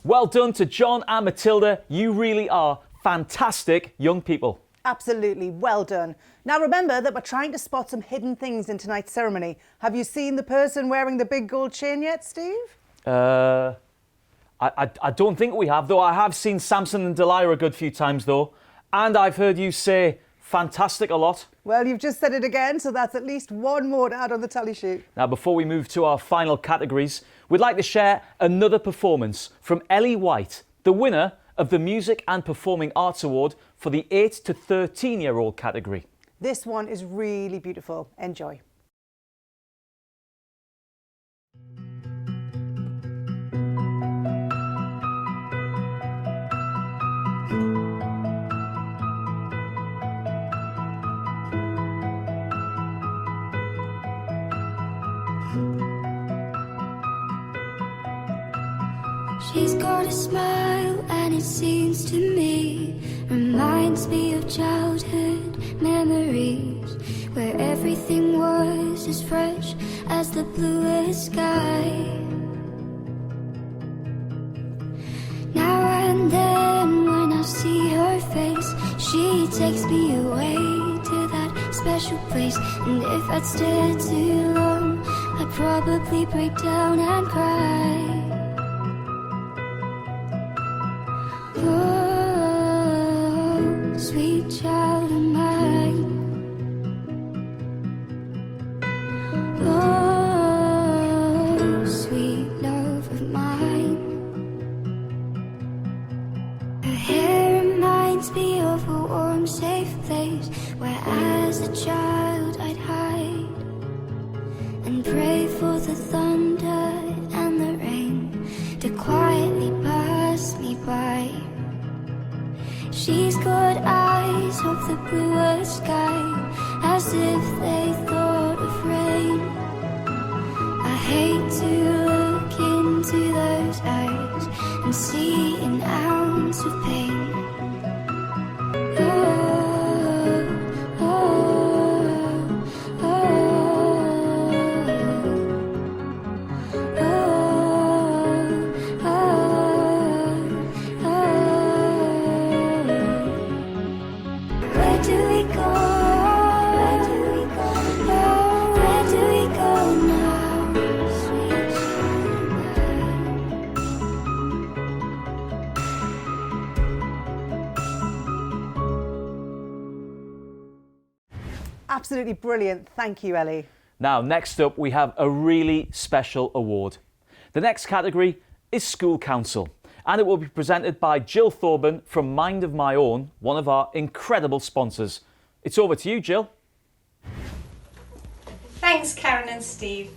Well done to John and Matilda. You really are fantastic young people. Absolutely, well done. Now remember that we're trying to spot some hidden things in tonight's ceremony. Have you seen the person wearing the big gold chain yet, Steve? I don't think we have, though. I have seen Samson and Delilah a good few times, though. And I've heard you say fantastic a lot. Well, you've just said it again, so that's at least one more to add on the tally sheet. Now, before we move to our final categories, we'd like to share another performance from Ellie White, the winner of the Music and Performing Arts Award for the 8 to 13-year-old category. This one is really beautiful. Enjoy. She's got a smile and it seems to me the bluest sky. Now and then when I see her face, she takes me away to that special place. And if I'd stayed too long, I'd probably break down and cry. Oh, sweet child of mine. Oh, sweet love of mine. Her hair reminds me of a warm, safe place where as a child I'd hide and pray for the thunder and the rain to quietly pass me by. She's got eyes of the bluest sky, as if they thought of rain. I hate to look into those eyes and see an ounce of pain. Oh, oh, oh, oh, oh, oh, oh. Where do we go? Where do we go? Oh, where do we go now? Sweet Absolutely brilliant. Thank you, Ellie. Now, next up, we have a really special award. The next category is School Council, and it will be presented by Jill Thorburn from Mind of My Own, one of our incredible sponsors. It's over to you, Jill. Thanks, Karen and Steve.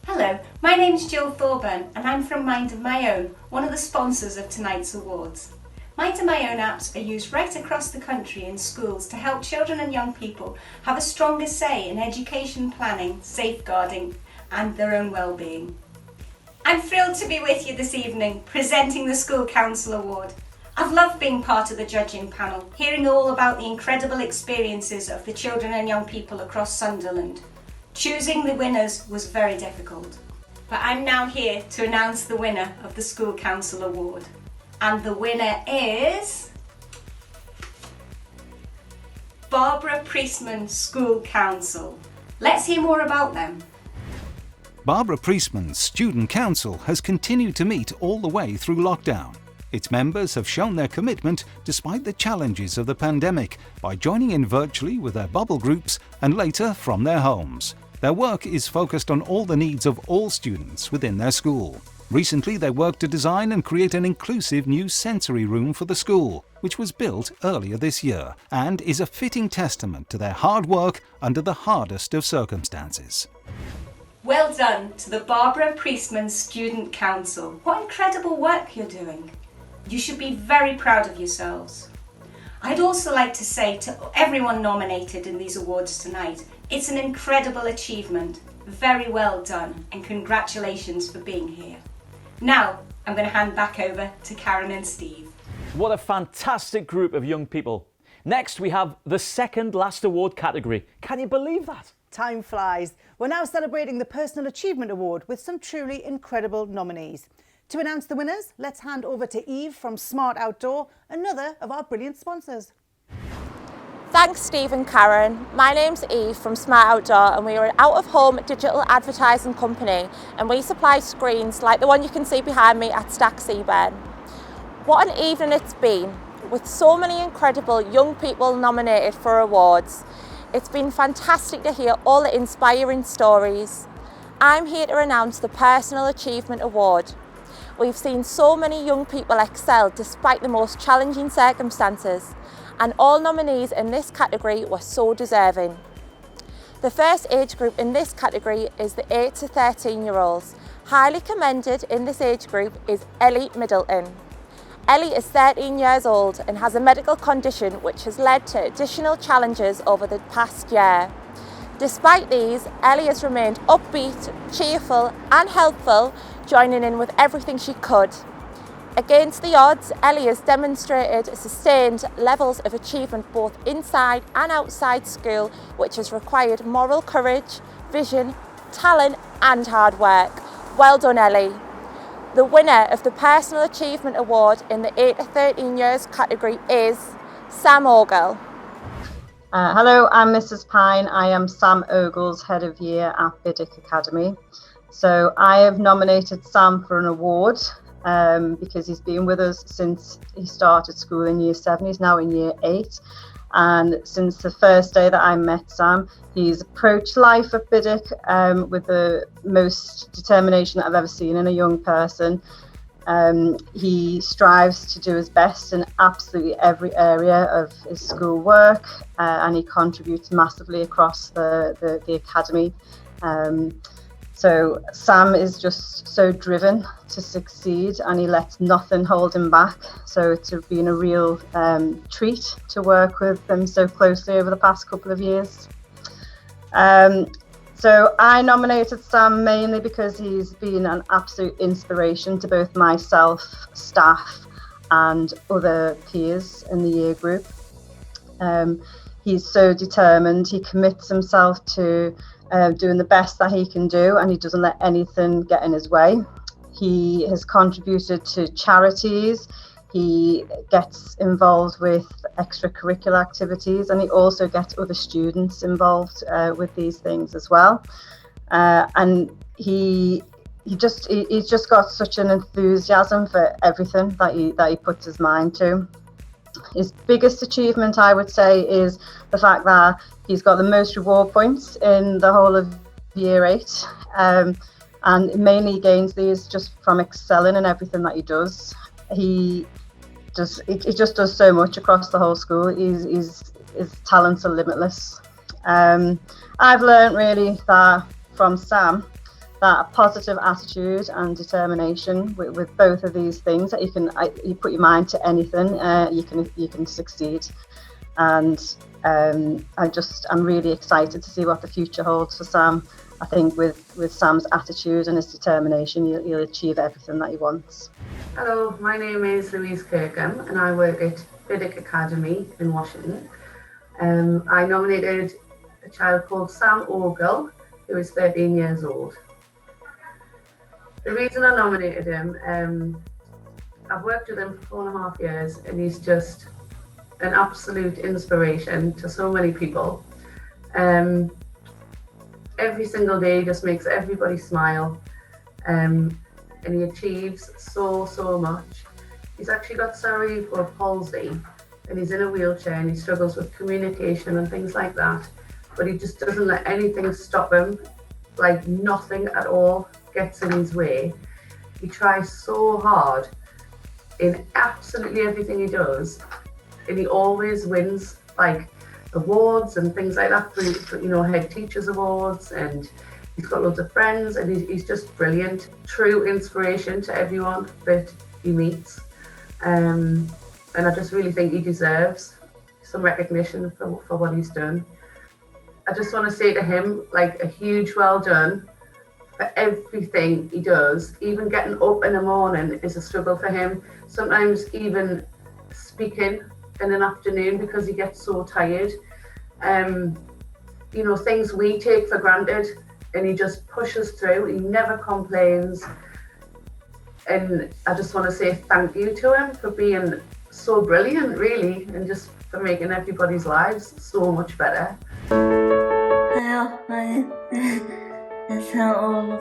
Hello, my name's Jill Thorburn and I'm from Mind of My Own, one of the sponsors of tonight's awards. Mind of My Own apps are used right across the country in schools to help children and young people have a stronger say in education planning, safeguarding and their own well-being. I'm thrilled to be with you this evening presenting the School Council Award. I've loved being part of the judging panel, hearing all about the incredible experiences of the children and young people across Sunderland. Choosing the winners was very difficult, but I'm now here to announce the winner of the School Council Award. And the winner is Barbara Priestman School Council. Let's hear more about them. Barbara Priestman's Student Council has continued to meet all the way through lockdown. Its members have shown their commitment despite the challenges of the pandemic by joining in virtually with their bubble groups and later from their homes. Their work is focused on all the needs of all students within their school. Recently, they worked to design and create an inclusive new sensory room for the school, which was built earlier this year and is a fitting testament to their hard work under the hardest of circumstances. Well done to the Barbara Priestman Student Council. What incredible work you're doing. You should be very proud of yourselves. I'd also like to say to everyone nominated in these awards tonight, it's an incredible achievement. Very well done and congratulations for being here. Now, I'm going to hand back over to Karen and Steve. What a fantastic group of young people. Next, we have the second last award category. Can you believe that? Time flies. We're now celebrating the Personal Achievement Award with some truly incredible nominees. To announce the winners, let's hand over to Eve from Smart Outdoor, another of our brilliant sponsors. Thanks Steve and Karen. My name's Eve from Smart Outdoor and we are an out-of-home digital advertising company and we supply screens like the one you can see behind me at Stack Seaburn. What an evening it's been, with so many incredible young people nominated for awards. It's been fantastic to hear all the inspiring stories. I'm here to announce the Personal Achievement Award. We've seen so many young people excel despite the most challenging circumstances, and all nominees in this category were so deserving. The first age group in this category is the 8 to 13-year-olds. Highly commended in this age group is Ellie Middleton. Ellie is 13 years old and has a medical condition which has led to additional challenges over the past year. Despite these, Ellie has remained upbeat, cheerful and helpful, joining in with everything she could. Against the odds, Ellie has demonstrated sustained levels of achievement both inside and outside school, which has required moral courage, vision, talent and hard work. Well done, Ellie. The winner of the Personal Achievement Award in the 8 to 13 years category is Sam Ogle. Hello, I'm Mrs. Pine. I am Sam Ogle's Head of Year at Biddick Academy. So I have nominated Sam for an award because he's been with us since he started school in Year 7. He's now in Year 8. And since the first day that I met Sam, he's approached life at Biddick with the most determination that I've ever seen in a young person. He strives to do his best in absolutely every area of his schoolwork, and he contributes massively across the academy. So Sam is just so driven to succeed, and he lets nothing hold him back. So it's been a real treat to work with him so closely over the past couple of years. So I nominated Sam mainly because he's been an absolute inspiration to both myself, staff, and other peers in the year group. He's so determined. He commits himself to doing the best that he can do, and he doesn't let anything get in his way. He has contributed to charities. He gets involved with extracurricular activities, and he also gets other students involved with these things as well. And he's just got such an enthusiasm for everything that he puts his mind to. His biggest achievement, I would say, is the fact that he's got the most reward points in the whole of Year 8. And mainly he gains these just from excelling in everything that he does. He just does so much across the whole school. His talents are limitless. I've learned really that from Sam that a positive attitude and determination with both of these things, that you put your mind to anything, you can succeed. And I'm really excited to see what the future holds for Sam. I think with Sam's attitude and his determination, he'll achieve everything that he wants. Hello, my name is Louise Kirkham and I work at Biddick Academy in Washington. I nominated a child called Sam Ogle, who is 13 years old. The reason I nominated him, I've worked with him for 4.5 years, and he's just an absolute inspiration to so many people. Every single day he just makes everybody smile, and he achieves so much. He's actually got cerebral palsy, and he's in a wheelchair, and he struggles with communication and things like that, but he just doesn't let anything stop him. Like, nothing at all gets in his way. He tries so hard in absolutely everything he does, and he always wins like awards and things like that for head teachers awards, and he's got loads of friends, and he's just brilliant, true inspiration to everyone that he meets. And I just really think he deserves some recognition for what he's done. I just want to say to him, like, a huge well done for everything he does. Even getting up in the morning is a struggle for him. Sometimes even speaking in an afternoon because he gets so tired. Things we take for granted, and he just pushes through. He never complains. And I just want to say thank you to him for being so brilliant, really, and just for making everybody's lives so much better. Hello, my name is Sam.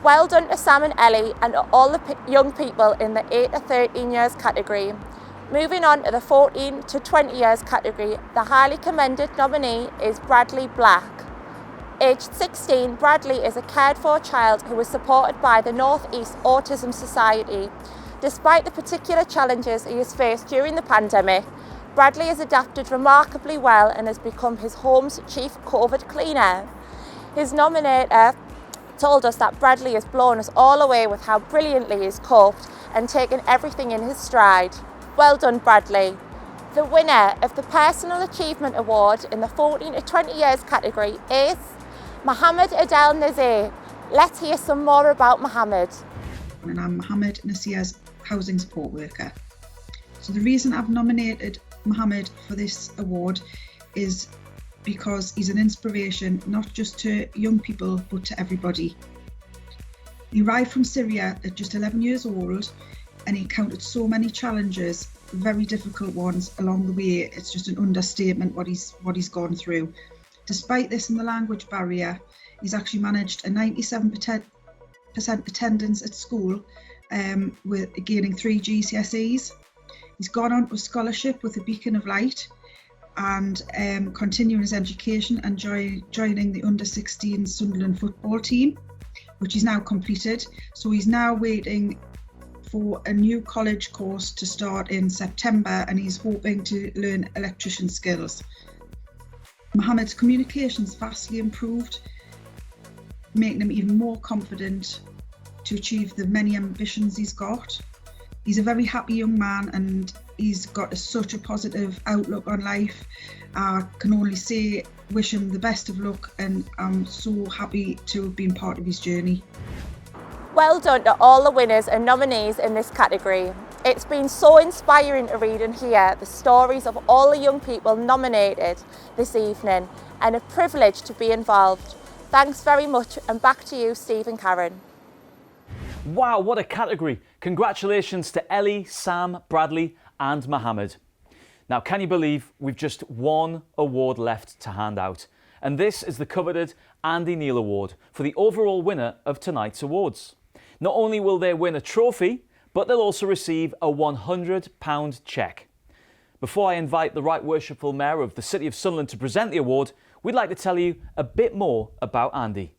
Well done to Sam and Ellie and all the young people in the 8 to 13 years category. Moving on to the 14 to 20 years category, the highly commended nominee is Bradley Black. Aged 16, Bradley is a cared for child who was supported by the North East Autism Society. Despite the particular challenges he has faced during the pandemic, Bradley has adapted remarkably well and has become his home's chief COVID cleaner. His nominator told us that Bradley has blown us all away with how brilliantly he's coped and taken everything in his stride. Well done, Bradley. The winner of the Personal Achievement Award in the 14 to 20 years category is Mohammed Adel Nazir. Let's hear some more about Mohammed. And I'm Mohammed Nasir's housing support worker. So the reason I've nominated Mohammed for this award is because he's an inspiration not just to young people but to everybody. He arrived from Syria at just 11 years old and he encountered so many challenges, very difficult ones along the way. It's just an understatement what he's gone through. Despite this and the language barrier, he's actually managed a 97% attendance at school, with gaining 3 GCSEs. He's gone on to a scholarship with a Beacon of Light and continuing his education and joining the under-16 Sunderland football team, which he's now completed. So he's now waiting for a new college course to start in September and he's hoping to learn electrician skills. Mohammed's communication's vastly improved, making him even more confident to achieve the many ambitions he's got. He's a very happy young man and he's got such a positive outlook on life. I can only say wish him the best of luck and I'm so happy to have been part of his journey. Well done to all the winners and nominees in this category. It's been so inspiring to read and hear the stories of all the young people nominated this evening and a privilege to be involved. Thanks very much and back to you, Steve and Karen. Wow, what a category. Congratulations to Ellie, Sam, Bradley and Mohammed. Now, can you believe we've just one award left to hand out? And this is the coveted Andy Neal Award for the overall winner of tonight's awards. Not only will they win a trophy, but they'll also receive a £100 cheque. Before I invite the Right Worshipful Mayor of the City of Sunderland to present the award, we'd like to tell you a bit more about Andy.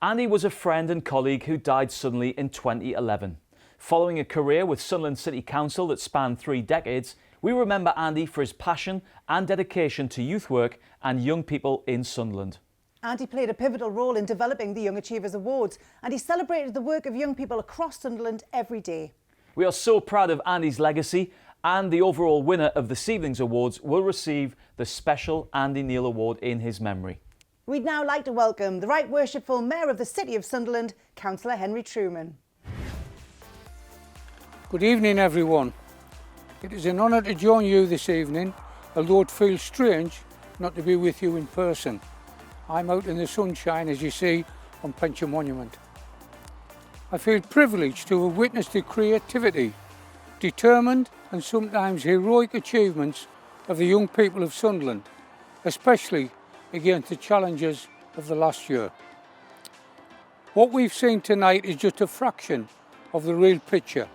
Andy was a friend and colleague who died suddenly in 2011. Following a career with Sunderland City Council that spanned 3 decades, we remember Andy for his passion and dedication to youth work and young people in Sunderland. Andy played a pivotal role in developing the Young Achievers Awards and he celebrated the work of young people across Sunderland every day. We are so proud of Andy's legacy and the overall winner of this evening's awards will receive the special Andy Neal Award in his memory. We'd now like to welcome the Right Worshipful Mayor of the City of Sunderland, Councillor Henry Truman. Good evening everyone. It is an honour to join you this evening, although it feels strange not to be with you in person. I'm out in the sunshine, as you see, on Pension Monument. I feel privileged to have witnessed the creativity, determined and sometimes heroic achievements of the young people of Sunderland, especially against the challenges of the last year. What we've seen tonight is just a fraction of the real picture.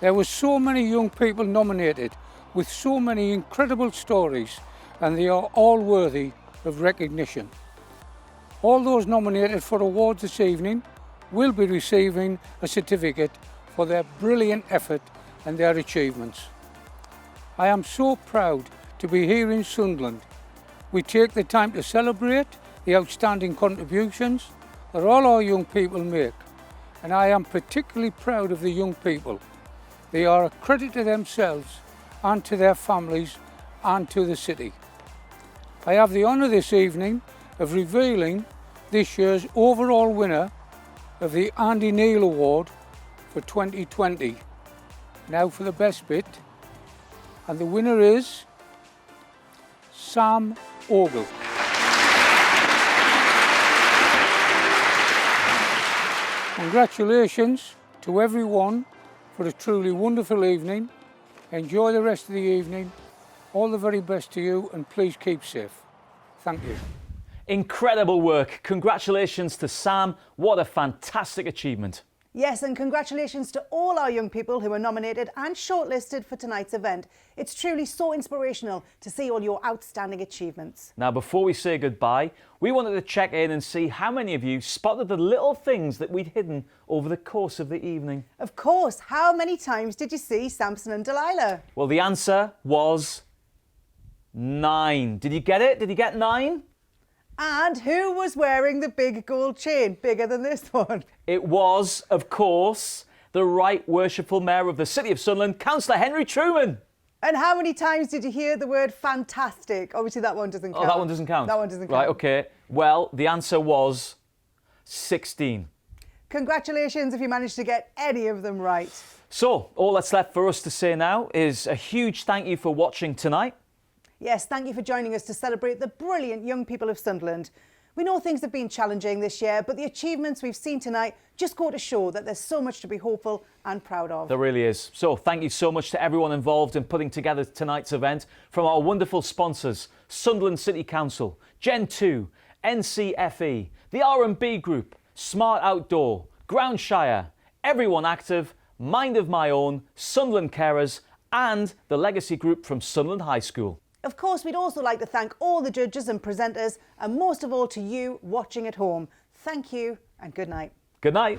There were so many young people nominated with so many incredible stories and they are all worthy of recognition. All those nominated for awards this evening will be receiving a certificate for their brilliant effort and their achievements. I am so proud to be here in Sunderland. We take the time to celebrate the outstanding contributions that all our young people make, and I am particularly proud of the young people. They are a credit to themselves and to their families and to the city. I have the honour this evening of revealing this year's overall winner of the Andy Neal Award for 2020. Now for the best bit, and the winner is Sam Ogle. Congratulations to everyone for a truly wonderful evening. Enjoy the rest of the evening. All the very best to you and please keep safe. Thank you. Incredible work. Congratulations to Sam. What a fantastic achievement. Yes, and congratulations to all our young people who were nominated and shortlisted for tonight's event. It's truly so inspirational to see all your outstanding achievements. Now, before we say goodbye, we wanted to check in and see how many of you spotted the little things that we'd hidden over the course of the evening. Of course, how many times did you see Samson and Delilah? Well, the answer was 9. Did you get it? Did you get 9? And who was wearing the big gold chain, bigger than this one? It was, of course, the Right Worshipful Mayor of the City of Sunderland, Councillor Henry Truman. And how many times did you hear the word fantastic? Obviously, that one doesn't count. Oh, that one doesn't count? That one doesn't count. Right, OK. Well, the answer was 16. Congratulations if you managed to get any of them right. So, all that's left for us to say now is a huge thank you for watching tonight. Yes, thank you for joining us to celebrate the brilliant young people of Sunderland. We know things have been challenging this year, but the achievements we've seen tonight just go to show that there's so much to be hopeful and proud of. There really is. So thank you so much to everyone involved in putting together tonight's event, from our wonderful sponsors, Sunderland City Council, Gen 2, NCFE, the R&B Group, Smart Outdoor, Groundshire, Everyone Active, Mind of My Own, Sunderland Carers, and the Legacy Group from Sunderland High School. Of course, we'd also like to thank all the judges and presenters, and most of all to you watching at home. Thank you and good night. Good night.